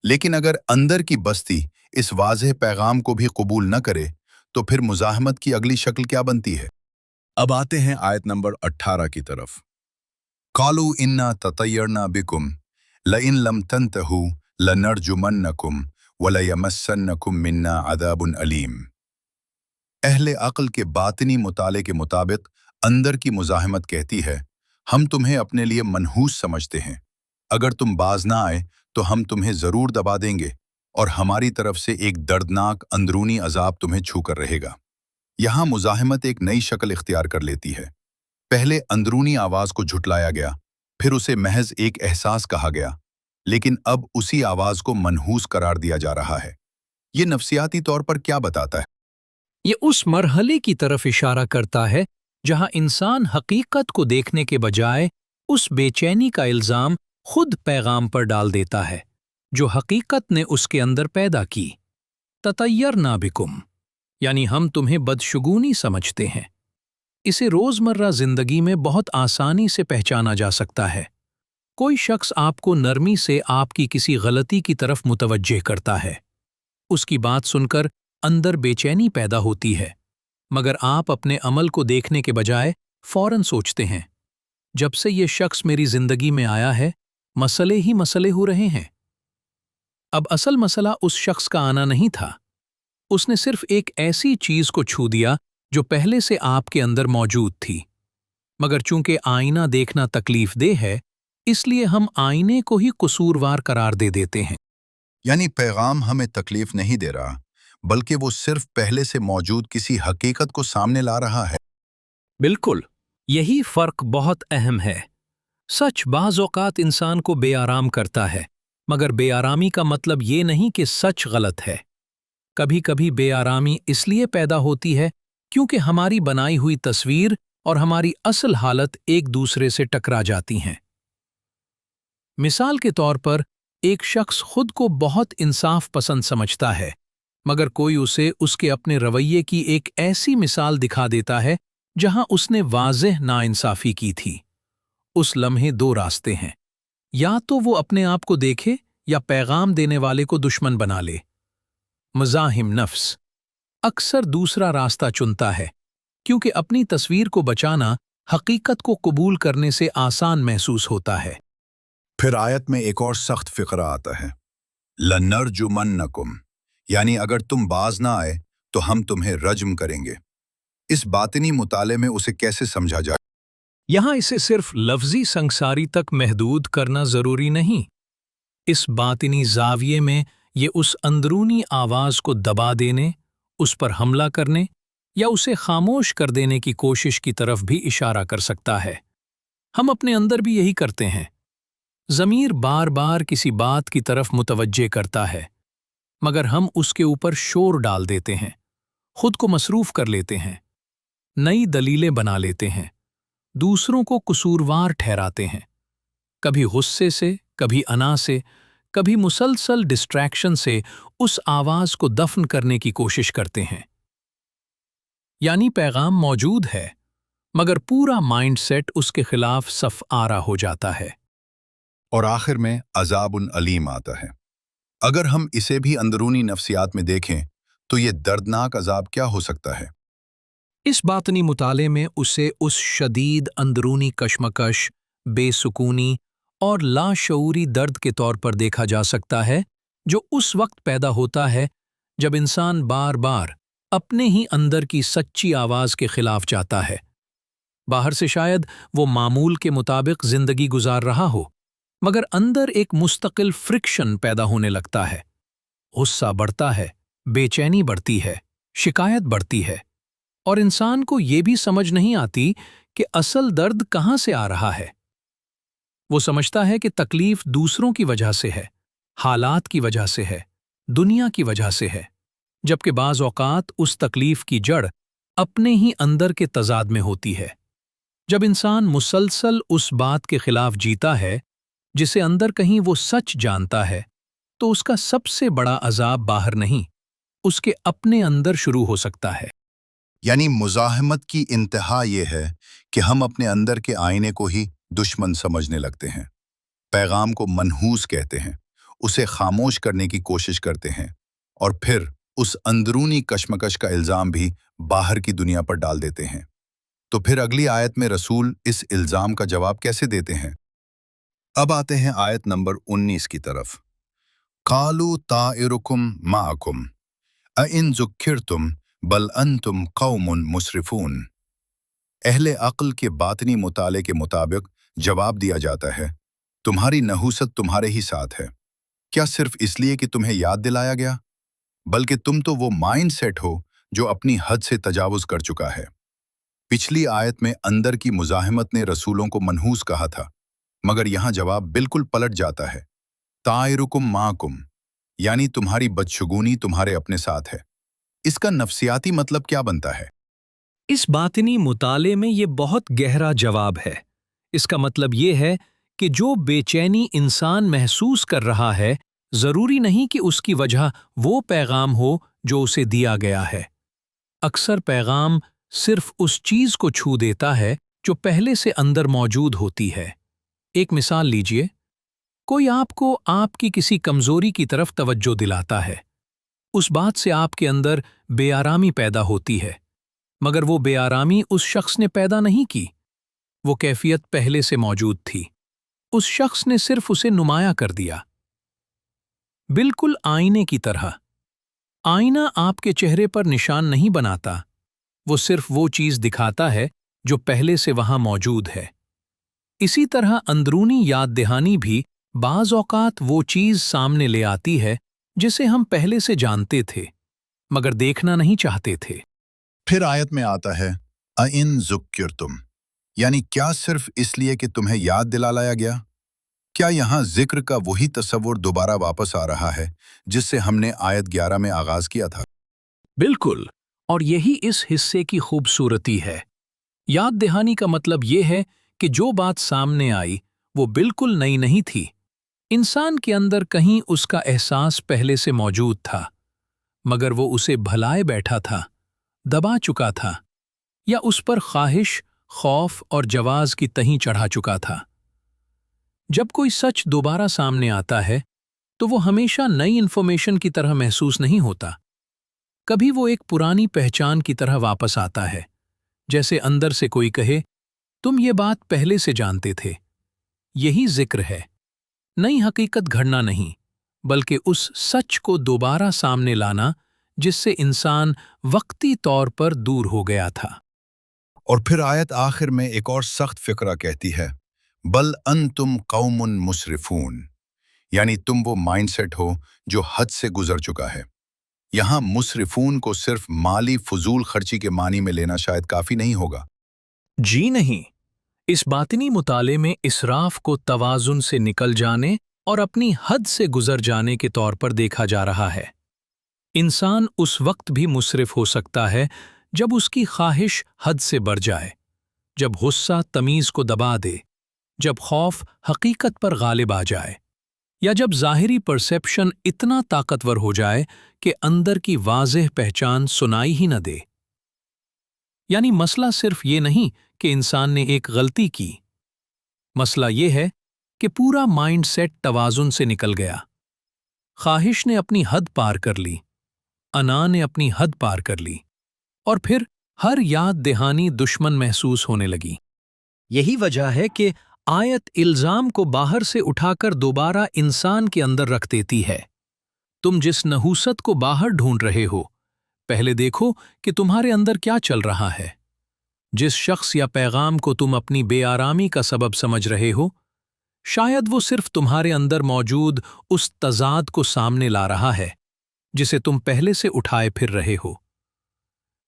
लेकिन अगर अंदर की बस्ती इस वाज़ेह पैगाम को भी कबूल न करे तो फिर मुज़ाहमत की अगली शक्ल क्या बनती है? अब आते हैं आयत नंबर 18 की तरफ। कालू इन्ना ततय्यरना बिकुम लइन लम तंतहू लनरजुमन्नकुम वलयमस्सन्नकुम मिन्ना अदाबुन अलीम। अहले अक्ल के बातिनी मुताले के मुताबिक अंदर की मुज़ाहमत कहती है, हम तुम्हें अपने लिए मनहूस समझते हैं। अगर तुम बाज ना आए तो हम तुम्हें ज़रूर दबा देंगे और हमारी तरफ से एक दर्दनाक अंदरूनी अजाब तुम्हें छूकर रहेगा। यहाँ मुज़ाहमत एक नई शक्ल इख्तियार कर लेती है। पहले अंदरूनी आवाज़ को झुटलाया गया, फिर उसे महज एक एहसास कहा गया, लेकिन अब उसी आवाज़ को मनहूस करार दिया जा रहा है। ये नफ्सियाती तौर पर क्या बताता है? ये उस मरहले की तरफ इशारा करता है जहां इंसान हकीकत को देखने के बजाय उस बेचैनी का इल्ज़ाम खुद पैगाम पर डाल देता है जो हकीकत ने उसके अंदर पैदा की। ततय्यरना बिकुम यानी हम तुम्हें बदशगुनी समझते हैं। इसे रोज़मर्रा ज़िंदगी में बहुत आसानी से पहचाना जा सकता है। कोई शख्स आपको नरमी से आपकी किसी गलती की तरफ मुतवज्जे करता है। उसकी बात सुनकर अंदर बेचैनी पैदा होती है मगर आप अपने अमल को देखने के बजाय फौरन सोचते हैं, जब से ये शख्स मेरी जिंदगी में आया है मसले ही मसले हो रहे हैं। अब असल मसला उस शख्स का आना नहीं था, उसने सिर्फ एक ऐसी चीज को छू दिया जो पहले से आपके अंदर मौजूद थी। मगर चूंकि आईना देखना तकलीफ दे है, इसलिए हम आईने को ही कसूरवार करार दे देते हैं। यानी पैगाम हमें तकलीफ नहीं दे रहा, बल्कि वो सिर्फ पहले से मौजूद किसी हकीकत को सामने ला रहा है। बिल्कुल, यही फर्क बहुत अहम है। सच बाज़ औक़ात इंसान को बेआराम करता है, मगर बेआरामी का मतलब ये नहीं कि सच गलत है। कभी कभी बेआरामी इसलिए पैदा होती है क्योंकि हमारी बनाई हुई तस्वीर और हमारी असल हालत एक दूसरे से टकरा जाती हैं। मिसाल के तौर पर, एक शख्स खुद को बहुत इंसाफ पसंद समझता है, मगर कोई उसे उसके अपने रवैये की एक ऐसी मिसाल दिखा देता है जहां उसने वाज़ेह नाइंसाफ़ी की थी। उस लम्हे दो रास्ते हैं, या तो वो अपने आप को देखे या पैगाम देने वाले को दुश्मन बना ले। मज़ाहिम नफ्स अक्सर दूसरा रास्ता चुनता है, क्योंकि अपनी तस्वीर को बचाना हकीकत को कबूल करने से आसान महसूस होता है। फिर आयत में एक और सख्त फिक्रा आता है, लनरजुमन्नकुम, यानी अगर तुम बाज ना आए तो हम तुम्हें रज्म करेंगे। इस बातिनी मुताले में उसे कैसे समझा जाए? यहाँ इसे सिर्फ लफ्जी संसारी तक महदूद करना जरूरी नहीं। इस बातिनी जाविये में ये उस अंदरूनी आवाज़ को दबा देने, उस पर हमला करने या उसे खामोश कर देने की कोशिश की तरफ भी इशारा कर सकता है। हम अपने अंदर भी यही करते हैं। ज़मीर बार बार किसी बात की तरफ मुतवज्जे करता है, मगर हम उसके ऊपर शोर डाल देते हैं, खुद को मसरूफ़ कर लेते हैं, नई दलीलें बना लेते हैं, दूसरों को कसूरवार ठहराते हैं, कभी गुस्से से, कभी अना से, कभी मुसलसल डिस्ट्रैक्शन से उस आवाज़ को दफन करने की कोशिश करते हैं। यानी पैगाम मौजूद है, मगर पूरा माइंडसेट उसके खिलाफ सफ आरा हो जाता है। और आखिर में अज़ाबुन अलीम आता है। अगर हम इसे भी अंदरूनी नफ्सियात में देखें तो ये दर्दनाक अज़ाब क्या हो सकता है? इस बातनी मुताले में उसे उस शदीद अंदरूनी कश्मकश, बेसुकूनी और लाशऊरी दर्द के तौर पर देखा जा सकता है जो उस वक्त पैदा होता है जब इंसान बार बार अपने ही अंदर की सच्ची आवाज़ के खिलाफ जाता है। बाहर से शायद वो मामूल के मुताबिक जिंदगी गुजार रहा हो, मगर अंदर एक मुस्तकिल फ्रिक्शन पैदा होने लगता है। गुस्सा बढ़ता है, बेचैनी बढ़ती है, शिकायत बढ़ती है, और इंसान को ये भी समझ नहीं आती कि असल दर्द कहाँ से आ रहा है। वो समझता है कि तकलीफ दूसरों की वजह से है, हालात की वजह से है, दुनिया की वजह से है, जबकि बाज़ औक़ात उस तकलीफ की जड़ अपने ही अंदर के तज़ाद में होती है। जब इंसान मुसलसल उस बात के खिलाफ जीता है जिसे अंदर कहीं वो सच जानता है, तो उसका सबसे बड़ा अज़ाब बाहर नहीं, उसके अपने अंदर शुरू हो सकता है। यानी मुज़ाहमत की इंतहा ये है कि हम अपने अंदर के आईने को ही दुश्मन समझने लगते हैं, पैगाम को मनहूस कहते हैं, उसे खामोश करने की कोशिश करते हैं, और फिर उस अंदरूनी कशमकश का इल्ज़ाम भी बाहर की दुनिया पर डाल देते हैं। तो फिर अगली आयत में रसूल इस इल्ज़ाम का जवाब कैसे देते हैं? अब आते हैं आयत नंबर 19 की तरफ। कालू ताइरुकुम माअकुम अइन ज़ुक्किरतुम बल अंतुम कौमुन मुसरिफून। अहले अक्ल के बातनी मुताले के मुताबिक जवाब दिया जाता है, तुम्हारी नहूसत तुम्हारे ही साथ है। क्या सिर्फ इसलिए कि तुम्हें याद दिलाया गया? बल्कि तुम तो वो माइंड सेट हो जो अपनी हद से तजावुज़ कर चुका है। पिछली आयत में अंदर की मुज़ाहमत ने रसूलों को मनहूस कहा था, मगर यहाँ जवाब बिल्कुल पलट जाता है, ताइरुकुम माकुम, यानी तुम्हारी बदशगुनी तुम्हारे अपने साथ है। इसका नफ्सियाती मतलब क्या बनता है? इस बातिनी मुताले में ये बहुत गहरा जवाब है। इसका मतलब ये है कि जो बेचैनी इंसान महसूस कर रहा है, ज़रूरी नहीं कि उसकी वजह वो पैगाम हो जो उसे दिया गया है। अक्सर पैगाम सिर्फ उस चीज़ को छू देता है जो पहले से अंदर मौजूद होती है। एक मिसाल लीजिए, कोई आपको आपकी किसी कमज़ोरी की तरफ तवज्जो दिलाता है। उस बात से आपके अंदर बेआरामी पैदा होती है, मगर वो बेआरामी उस शख्स ने पैदा नहीं की, वो कैफियत पहले से मौजूद थी। उस शख्स ने सिर्फ उसे नुमाया कर दिया। बिल्कुल आईने की तरह। आईना आपके चेहरे पर निशान नहीं बनाता, وہ صرف وہ چیز دکھاتا ہے جو پہلے سے وہاں موجود ہے۔ اسی طرح اندرونی یاد دہانی بھی بعض اوقات وہ چیز سامنے لے آتی ہے جسے ہم پہلے سے جانتے تھے مگر دیکھنا نہیں چاہتے تھے۔ پھر آیت میں آتا ہے اَإِن ذُكِّرْتُمْ، یعنی کیا صرف اس لیے کہ تمہیں یاد دلا لایا گیا؟ کیا یہاں ذکر کا وہی تصور دوبارہ واپس آ رہا ہے جس سے ہم نے آیت 11 میں آغاز کیا تھا؟ بالکل، اور یہی اس حصے کی خوبصورتی ہے۔ یاد دہانی کا مطلب یہ ہے کہ جو بات سامنے آئی وہ بالکل نئی نہیں تھی۔ انسان کے اندر کہیں اس کا احساس پہلے سے موجود تھا مگر وہ اسے بھلائے بیٹھا تھا، دبا چکا تھا، یا اس پر خواہش، خوف اور جواز کی تہیں چڑھا چکا تھا۔ جب کوئی سچ دوبارہ سامنے آتا ہے تو وہ ہمیشہ نئی انفارمیشن کی طرح محسوس نہیں ہوتا، کبھی وہ ایک پرانی پہچان کی طرح واپس آتا ہے، جیسے اندر سے کوئی کہے تم یہ بات پہلے سے جانتے تھے۔ یہی ذکر ہے، نئی حقیقت گھڑنا نہیں بلکہ اس سچ کو دوبارہ سامنے لانا جس سے انسان وقتی طور پر دور ہو گیا تھا۔ اور پھر آیت آخر میں ایک اور سخت فقرہ کہتی ہے بل انتم قوم مسرفون، یعنی تم وہ مائنڈ سیٹ ہو جو حد سے گزر چکا ہے۔ یہاں مسرفون کو صرف مالی فضول خرچی کے معنی میں لینا شاید کافی نہیں ہوگا۔ جی نہیں، اس باطنی مطالعے میں اسراف کو توازن سے نکل جانے اور اپنی حد سے گزر جانے کے طور پر دیکھا جا رہا ہے۔ انسان اس وقت بھی مسرف ہو سکتا ہے جب اس کی خواہش حد سے بڑھ جائے، جب غصہ تمیز کو دبا دے، جب خوف حقیقت پر غالب آ جائے، یا جب ظاہری پرسیپشن اتنا طاقتور ہو جائے کہ اندر کی واضح پہچان سنائی ہی نہ دے۔ یعنی مسئلہ صرف یہ نہیں کہ انسان نے ایک غلطی کی، مسئلہ یہ ہے کہ پورا مائنڈ سیٹ توازن سے نکل گیا۔ خواہش نے اپنی حد پار کر لی، انا نے اپنی حد پار کر لی، اور پھر ہر یاد دہانی دشمن محسوس ہونے لگی۔ یہی وجہ ہے کہ آیت الزام کو باہر سے اٹھا کر دوبارہ انسان کے اندر رکھ دیتی ہے۔ تم جس نحوست کو باہر ڈھونڈ رہے ہو، پہلے دیکھو کہ تمہارے اندر کیا چل رہا ہے۔ جس شخص یا پیغام کو تم اپنی بے آرامی کا سبب سمجھ رہے ہو، شاید وہ صرف تمہارے اندر موجود اس تضاد کو سامنے لا رہا ہے جسے تم پہلے سے اٹھائے پھر رہے ہو۔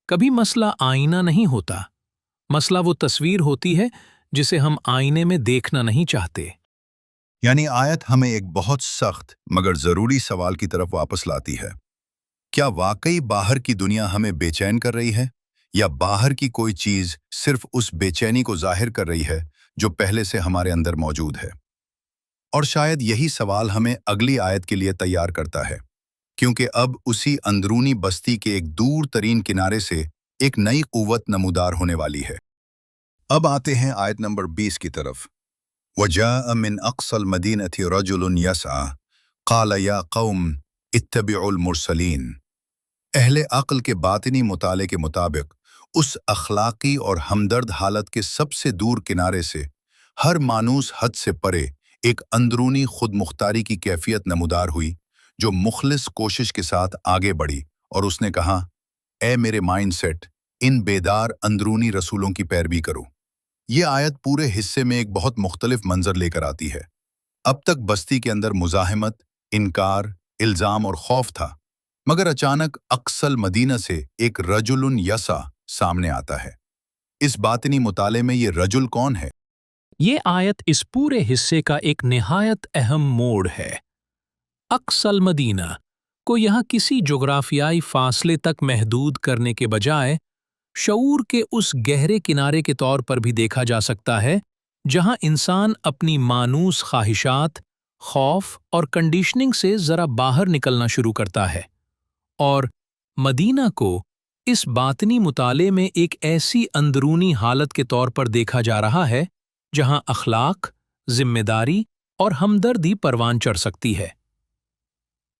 کبھی مسئلہ آئینہ نہیں ہوتا، مسئلہ وہ تصویر ہوتی ہے جسے ہم آئینے میں دیکھنا نہیں چاہتے۔ یعنی آیت ہمیں ایک بہت سخت مگر ضروری سوال کی طرف واپس لاتی ہے۔ کیا واقعی باہر کی دنیا ہمیں بے چین کر رہی ہے، یا باہر کی کوئی چیز صرف اس بے چینی کو ظاہر کر رہی ہے جو پہلے سے ہمارے اندر موجود ہے؟ اور شاید یہی سوال ہمیں اگلی آیت کے لیے تیار کرتا ہے، کیونکہ اب اسی اندرونی بستی کے ایک دور ترین کنارے سے ایک نئی قوت نمودار ہونے والی ہے۔ اب آتے ہیں آیت نمبر 20 کی طرف۔ وَجَاءَ مِنْ أَقْصَى الْمَدِينَةِ رَجُلٌ يَسْعَى قَالَ يَا قَوْمِ اتَّبِعُوا الْمُرْسَلِينَ۔ اہل عقل کے باطنی مطالعے کے مطابق اس اخلاقی اور ہمدرد حالت کے سب سے دور کنارے سے ہر مانوس حد سے پرے ایک اندرونی خود مختاری کی کیفیت نمودار ہوئی جو مخلص کوشش کے ساتھ آگے بڑھی، اور اس نے کہا اے میرے مائنڈ سیٹ، ان بیدار اندرونی رسولوں کی پیروی کرو۔ یہ آیت پورے حصے میں ایک بہت مختلف منظر لے کر آتی ہے۔ اب تک بستی کے اندر مزاحمت، انکار، الزام اور خوف تھا، مگر اچانک اقصی المدینہ سے ایک رجل یسع سامنے آتا ہے۔ اس باطنی مطالعے میں یہ رجل کون ہے؟ یہ آیت اس پورے حصے کا ایک نہایت اہم موڑ ہے۔ اقصی المدینہ کو یہاں کسی جغرافیائی فاصلے تک محدود کرنے کے بجائے شعور کے اس گہرے کنارے کے طور پر بھی دیکھا جا سکتا ہے جہاں انسان اپنی مانوس خواہشات، خوف اور کنڈیشننگ سے ذرا باہر نکلنا شروع کرتا ہے، اور مدینہ کو اس باطنی مطالعے میں ایک ایسی اندرونی حالت کے طور پر دیکھا جا رہا ہے جہاں اخلاق، ذمہ داری اور ہمدردی پروان چڑھ سکتی ہے۔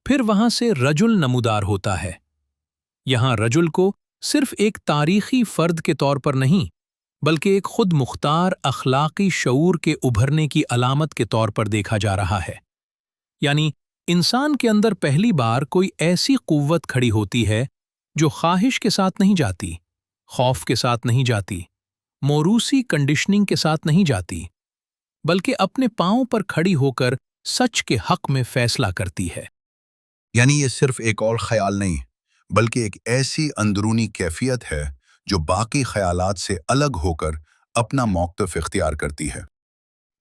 پھر وہاں سے رجل نمودار ہوتا ہے۔ یہاں رجل کو صرف ایک تاریخی فرد کے طور پر نہیں بلکہ ایک خود مختار اخلاقی شعور کے ابھرنے کی علامت کے طور پر دیکھا جا رہا ہے۔ یعنی انسان کے اندر پہلی بار کوئی ایسی قوت کھڑی ہوتی ہے جو خواہش کے ساتھ نہیں جاتی، खौफ के साथ नहीं जाती, मोरूसी कंडीशनिंग के साथ नहीं जाती, बल्कि अपने पांव पर खड़ी होकर सच के हक में फैसला करती है। यानी ये सिर्फ एक और ख्याल नहीं, बल्कि एक ऐसी अंदरूनी कैफियत है जो बाकी ख्यालात से अलग होकर अपना मौक़िफ़ इख्तियार करती है।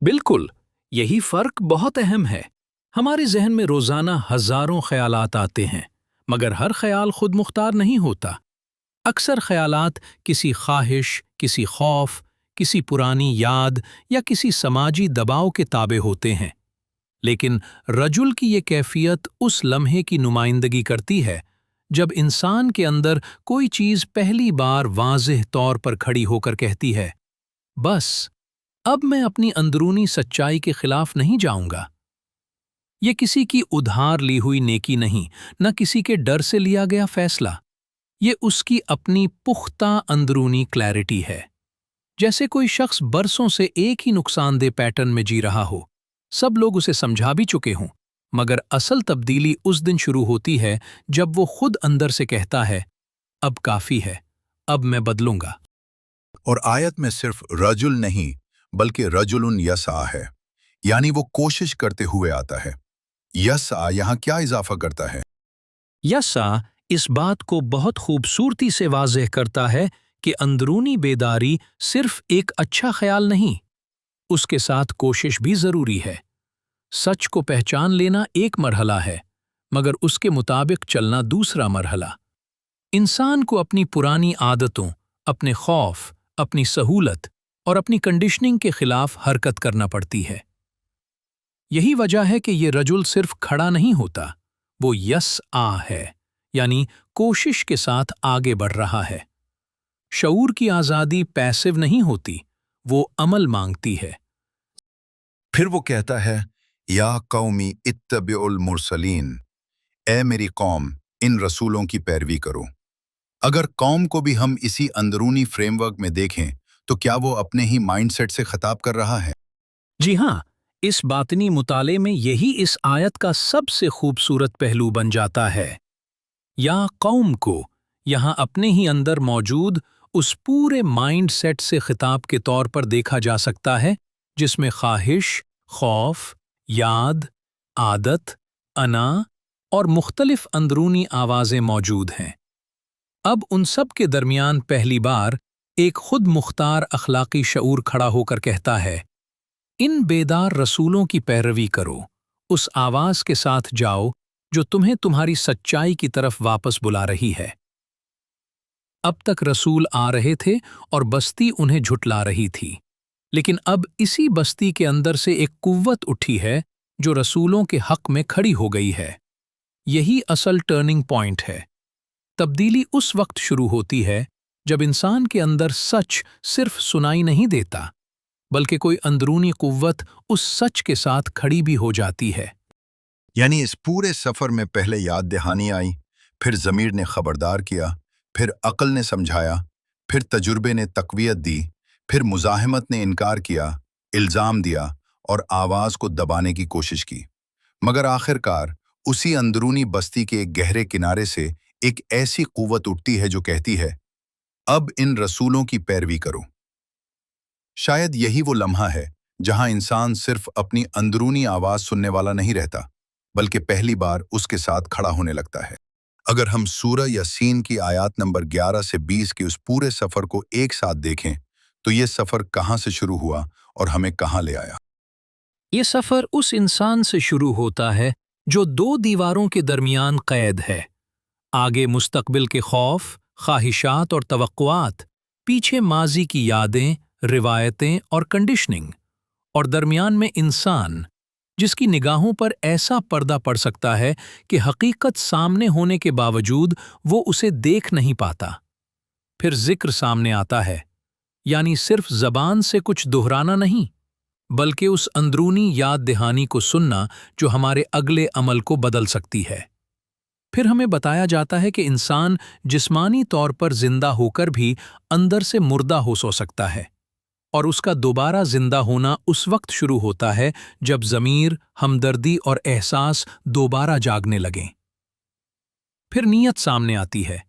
बिल्कुल, यही फर्क बहुत अहम है। हमारे जहन में रोजाना हजारों ख्यालात आते हैं, मगर हर ख्याल खुद मुख्तार नहीं होता। अक्सर ख्यालात किसी ख्वाहिश, किसी खौफ, किसी पुरानी याद या किसी समाजी दबाव के ताबे होते हैं। लेकिन रजुल की ये कैफियत उस लम्हे की नुमाइंदगी करती है जब इंसान के अंदर कोई चीज़ पहली बार वाज़ेह तौर पर खड़ी होकर कहती है, बस अब मैं अपनी अंदरूनी सच्चाई के खिलाफ नहीं जाऊंगा। ये किसी की उधार ली हुई नेकी नहीं, न किसी के डर से लिया गया फैसला। ये उसकी अपनी पुख्ता अंदरूनी क्लैरिटी है। जैसे कोई शख्स बरसों से एक ही नुकसानदेह पैटर्न में जी रहा हो, सब लोग उसे समझा भी चुके हों, मगर असल तब्दीली उस दिन शुरू होती है जब वो खुद अंदर से कहता है, अब काफ़ी है, अब मैं बदलूंगा। और आयत में सिर्फ रजुल नहीं, बल्कि रजुलुन यसआ है, यानी वो कोशिश करते हुए आता है। यसआ यहाँ क्या इजाफा करता है? यसा इस बात को बहुत खूबसूरती से वाज़ेह करता है कि अंदरूनी बेदारी सिर्फ एक अच्छा ख्याल नहीं, उसके साथ कोशिश भी ज़रूरी है। सच को पहचान लेना एक मरहला है, मगर उसके मुताबिक चलना दूसरा मरहला। इंसान को अपनी पुरानी आदतों, अपने खौफ, अपनी सहूलत और अपनी कंडीशनिंग के खिलाफ हरकत करना पड़ती है। यही वजह है कि ये रजुल सिर्फ खड़ा नहीं होता, वो यसआ है, यानी कोशिश के साथ आगे बढ़ रहा है। शऊर की आज़ादी पैसिव नहीं होती, वो अमल मांगती है। फिर वो कहता है, या कौमी इत्तबिउल मुरसलीन, ए मेरी कौम, इन रसूलों की पैरवी करो। अगर कौम को भी हम इसी अंदरूनी फ्रेमवर्क में देखें, तो क्या वो अपने ही माइंडसेट से खिताब कर रहा है? जी हाँ, इस बातनी मुताले में यही इस आयत का सबसे खूबसूरत पहलू बन जाता है। या कौम को यहाँ अपने ही अंदर मौजूद उस पूरे माइंड सेट से खिताब के तौर पर देखा जा सकता है जिसमें ख्वाहिश, खौफ, याद, आदत, अना और मुख्तलिफ अंदरूनी आवाज़ें मौजूद हैं। अब उन सब के दरमियान पहली बार एक खुद मुख्तार अखलाकी शऊर खड़ा होकर कहता है, इन बेदार रसूलों की पैरवी करो, उस आवाज़ के साथ जाओ जो तुम्हें तुम्हारी सच्चाई की तरफ वापस बुला रही है। अब तक रसूल आ रहे थे और बस्ती उन्हें झुटला रही थी, लेकिन अब इसी बस्ती के अंदर से एक कुव्वत उठी है जो रसूलों के हक में खड़ी हो गई है। यही असल टर्निंग पॉइंट है। तब्दीली उस वक्त शुरू होती है जब इंसान के अंदर सच सिर्फ सुनाई नहीं देता, बल्कि कोई अंदरूनी कुव्वत उस सच के साथ खड़ी भी हो जाती है। यानी इस पूरे सफ़र में पहले याद दहानी आई, फिर ज़मीर ने खबरदार किया, फिर अक़ल ने समझाया, फिर तजुर्बे ने तक़वियत दी, फिर मुज़ाहमत ने इनकार किया, इल्ज़ाम दिया और आवाज़ को दबाने की कोशिश की। मगर आखिरकार उसी अंदरूनी बस्ती के एक गहरे किनारे से एक ऐसी क़ुव्वत उठती है जो कहती है, अब इन रसूलों की पैरवी करो। शायद यही वो लम्हा है जहां इंसान सिर्फ अपनी अंदरूनी आवाज़ सुनने वाला नहीं रहता, बल्कि पहली बार उसके साथ खड़ा होने लगता है। अगर हम सूरह यासीन की आयत नंबर 11 से 20 के उस पूरे सफ़र को एक साथ देखें, तो ये सफ़र कहाँ से शुरू हुआ और हमें कहाँ ले आया? ये सफ़र उस इंसान से शुरू होता है जो दो दीवारों के दरमियान कैद है। आगे मुस्तकबिल के खौफ, ख्वाहिशात और तवक्कुआत, पीछे माजी की यादें, रिवायतें और कंडीशनिंग, और दरमियान में इंसान जिसकी निगाहों पर ऐसा पर्दा पड़ सकता है कि हकीकत सामने होने के बावजूद वो उसे देख नहीं पाता। फिर जिक्र सामने आता है, यानी सिर्फ ज़बान से कुछ दोहराना नहीं, बल्कि उस अंदरूनी याद दहानी को सुनना जो हमारे अगले अमल को बदल सकती है। फिर हमें बताया जाता है कि इंसान जिस्मानी तौर पर जिंदा होकर भी अंदर से मुर्दा हो सकता है, और उसका दोबारा जिंदा होना उस वक्त शुरू होता है जब ज़मीर, हमदर्दी और एहसास दोबारा जागने लगें। फिर नीयत सामने आती है।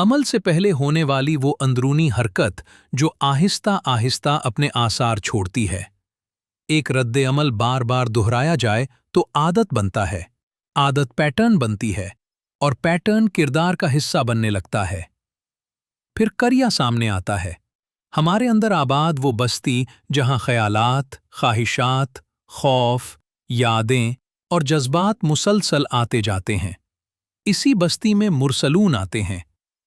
अमल से पहले होने वाली वो अंदरूनी हरकत जो आहिस्ता आहिस्ता अपने आसार छोड़ती है। एक रद्द अमल बार बार दोहराया जाए तो आदत बनता है, आदत पैटर्न बनती है और पैटर्न किरदार का हिस्सा बनने लगता है। फिर करिया सामने आता है, हमारे अंदर आबाद वो बस्ती जहां ख्यालात, ख्वाहिशात, खौफ, यादें और जज्बात मुसलसल आते जाते हैं। इसी बस्ती में मुरसलून आते हैं,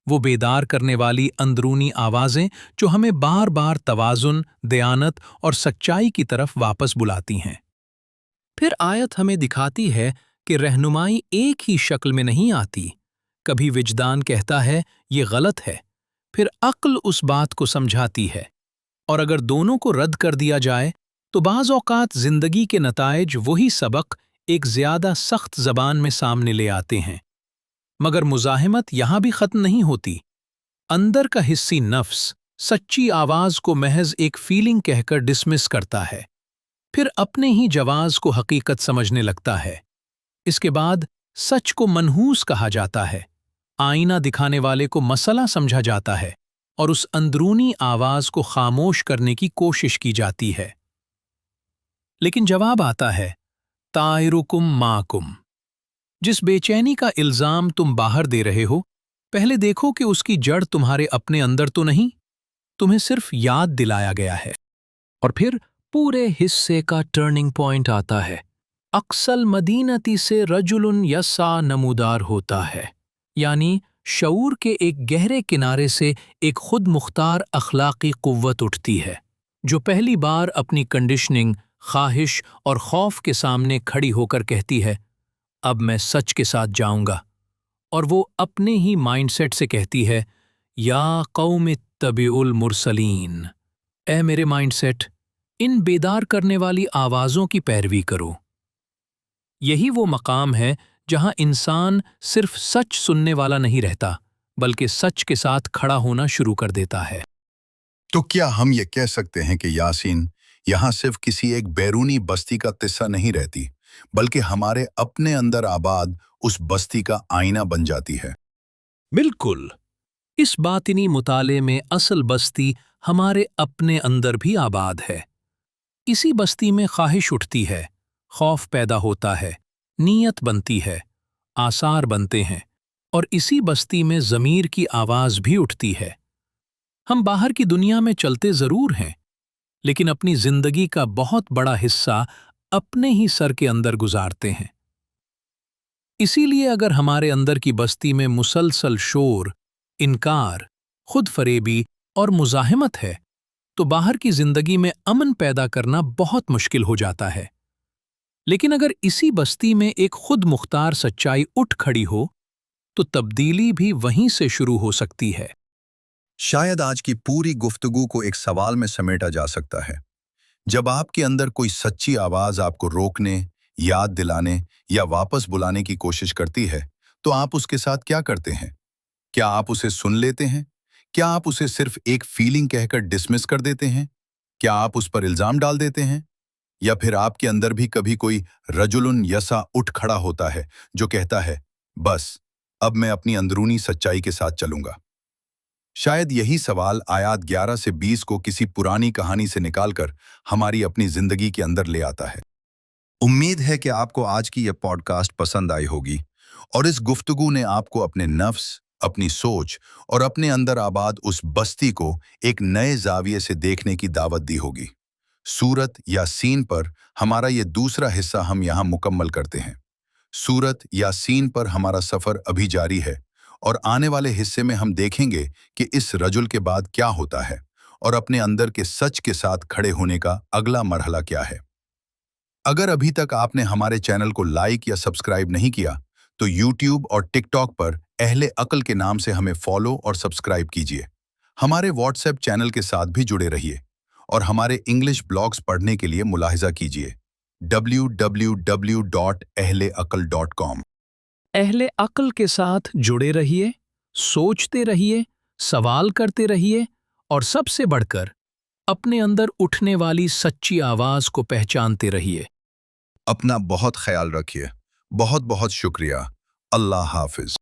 वो बेदार करने वाली अंदरूनी आवाज़ें जो हमें बार बार तवाज़ुन, दयानत और सच्चाई की तरफ वापस बुलाती हैं। फिर आयत हमें दिखाती है कि रहनुमाई एक ही शक्ल में नहीं आती। कभी विजदान कहता है ये गलत है, फिर अक्ल उस बात को समझाती है, और अगर दोनों को रद्द कर दिया जाए तो बाज़ औक़ात ज़िंदगी के नताइज वही सबक एक ज़्यादा सख्त ज़बान में सामने ले आते हैं। मगर मुज़ाहिमत यहाँ भी ख़त्म नहीं होती। अंदर का हिस्सी नफ्स सच्ची आवाज़ को महज एक फीलिंग कहकर डिसमिस करता है, फिर अपने ही जवाज़ को हकीकत समझने लगता है। इसके बाद सच को मनहूस कहा जाता है, आईना दिखाने वाले को मसला समझा जाता है और उस अंदरूनी आवाज़ को खामोश करने की कोशिश की जाती है। लेकिन जवाब आता है, ताइरुकुम माकुम। जिस बेचैनी का इल्ज़ाम तुम बाहर दे रहे हो, पहले देखो कि उसकी जड़ तुम्हारे अपने अंदर तो नहीं, तुम्हें सिर्फ याद दिलाया गया है। और फिर पूरे हिस्से का टर्निंग पॉइंट आता है। अक्सल मदीनती से रजुलन यस्सा नमूदार होता है, यानी शऊर के एक गहरे किनारे से एक खुद मुख्तार अखलाकी कुव्वत उठती है, जो पहली बार अपनी कंडीशनिंग, ख्वाहिश और खौफ के सामने खड़ी होकर कहती है, अब मैं सच के साथ जाऊंगा। और वो अपने ही माइंडसेट से कहती है, या कौम इत्तबिउल मुरसलीन, ए मेरे माइंडसेट, इन बेदार करने वाली आवाज़ों की पैरवी करो। यही वो मकाम है जहां इंसान सिर्फ सच सुनने वाला नहीं रहता, बल्कि सच के साथ खड़ा होना शुरू कर देता है। तो क्या हम ये कह सकते हैं कि यासीन यहाँ सिर्फ किसी एक बैरूनी बस्ती का किस्सा नहीं रहती, बल्कि हमारे अपने अंदर आबाद उस बस्ती का आईना बन जाती है? बिल्कुल। इस बातिनी मुताले में असल बस्ती हमारे अपने अंदर भी आबाद है। इसी बस्ती में ख्वाहिश उठती है, खौफ पैदा होता है, नीयत बनती है, आसार बनते हैं, और इसी बस्ती में ज़मीर की आवाज़ भी उठती है। हम बाहर की दुनिया में चलते ज़रूर हैं, लेकिन अपनी ज़िंदगी का बहुत बड़ा हिस्सा अपने ही सर के अंदर गुजारते हैं। इसीलिए अगर हमारे अंदर की बस्ती में मुसलसल शोर, इनकार, खुद फरेबी और मुज़ाहिमत है, तो बाहर की ज़िंदगी में अमन पैदा करना बहुत मुश्किल हो जाता है। लेकिन अगर इसी बस्ती में एक खुद मुख्तार सच्चाई उठ खड़ी हो, तो तब्दीली भी वहीं से शुरू हो सकती है। शायद आज की पूरी गुफ्तगू को एक सवाल में समेटा जा सकता है। जब आपके अंदर कोई सच्ची आवाज़ आपको रोकने, याद दिलाने या वापस बुलाने की कोशिश करती है, तो आप उसके साथ क्या करते हैं? क्या आप उसे सुन लेते हैं? क्या आप उसे सिर्फ एक फीलिंग कहकर डिसमिस कर देते हैं? क्या आप उस पर इल्ज़ाम डाल देते हैं? या फिर आपके अंदर भी कभी कोई रजुलन यसा उठ खड़ा होता है जो कहता है, बस अब मैं अपनी अंदरूनी सच्चाई के साथ चलूंगा? शायद यही सवाल आयत 11 से 20 को किसी पुरानी कहानी से निकालकर हमारी अपनी जिंदगी के अंदर ले आता है। उम्मीद है कि आपको आज की यह पॉडकास्ट पसंद आई होगी और इस गुफ्तगू ने आपको अपने नफ्स, अपनी सोच और अपने अंदर आबाद उस बस्ती को एक नए जाविये से देखने की दावत दी होगी। सूरत यासीन पर हमारा ये दूसरा हिस्सा हम यहाँ मुकम्मल करते हैं। सूरत यासीन पर हमारा सफ़र अभी जारी है और आने वाले हिस्से में हम देखेंगे कि इस रजुल के बाद क्या होता है और अपने अंदर के सच के साथ खड़े होने का अगला मरहला क्या है। अगर अभी तक आपने हमारे चैनल को लाइक या सब्सक्राइब नहीं किया, तो यूट्यूब और टिकटॉक पर अहले अक्ल के नाम से हमें फॉलो और सब्सक्राइब कीजिए। हमारे व्हाट्सएप चैनल के साथ भी जुड़े रहिए और हमारे इंग्लिश ब्लॉग्स पढ़ने के लिए मुलाहिजा कीजिए www.ahleaqal.com। अहले अक्ल के साथ जुड़े रहिए, सोचते रहिए, सवाल करते रहिए और सबसे बढ़कर अपने अंदर उठने वाली सच्ची आवाज़ को पहचानते रहिए। अपना बहुत ख्याल रखिए। बहुत बहुत शुक्रिया। अल्लाह हाफिज।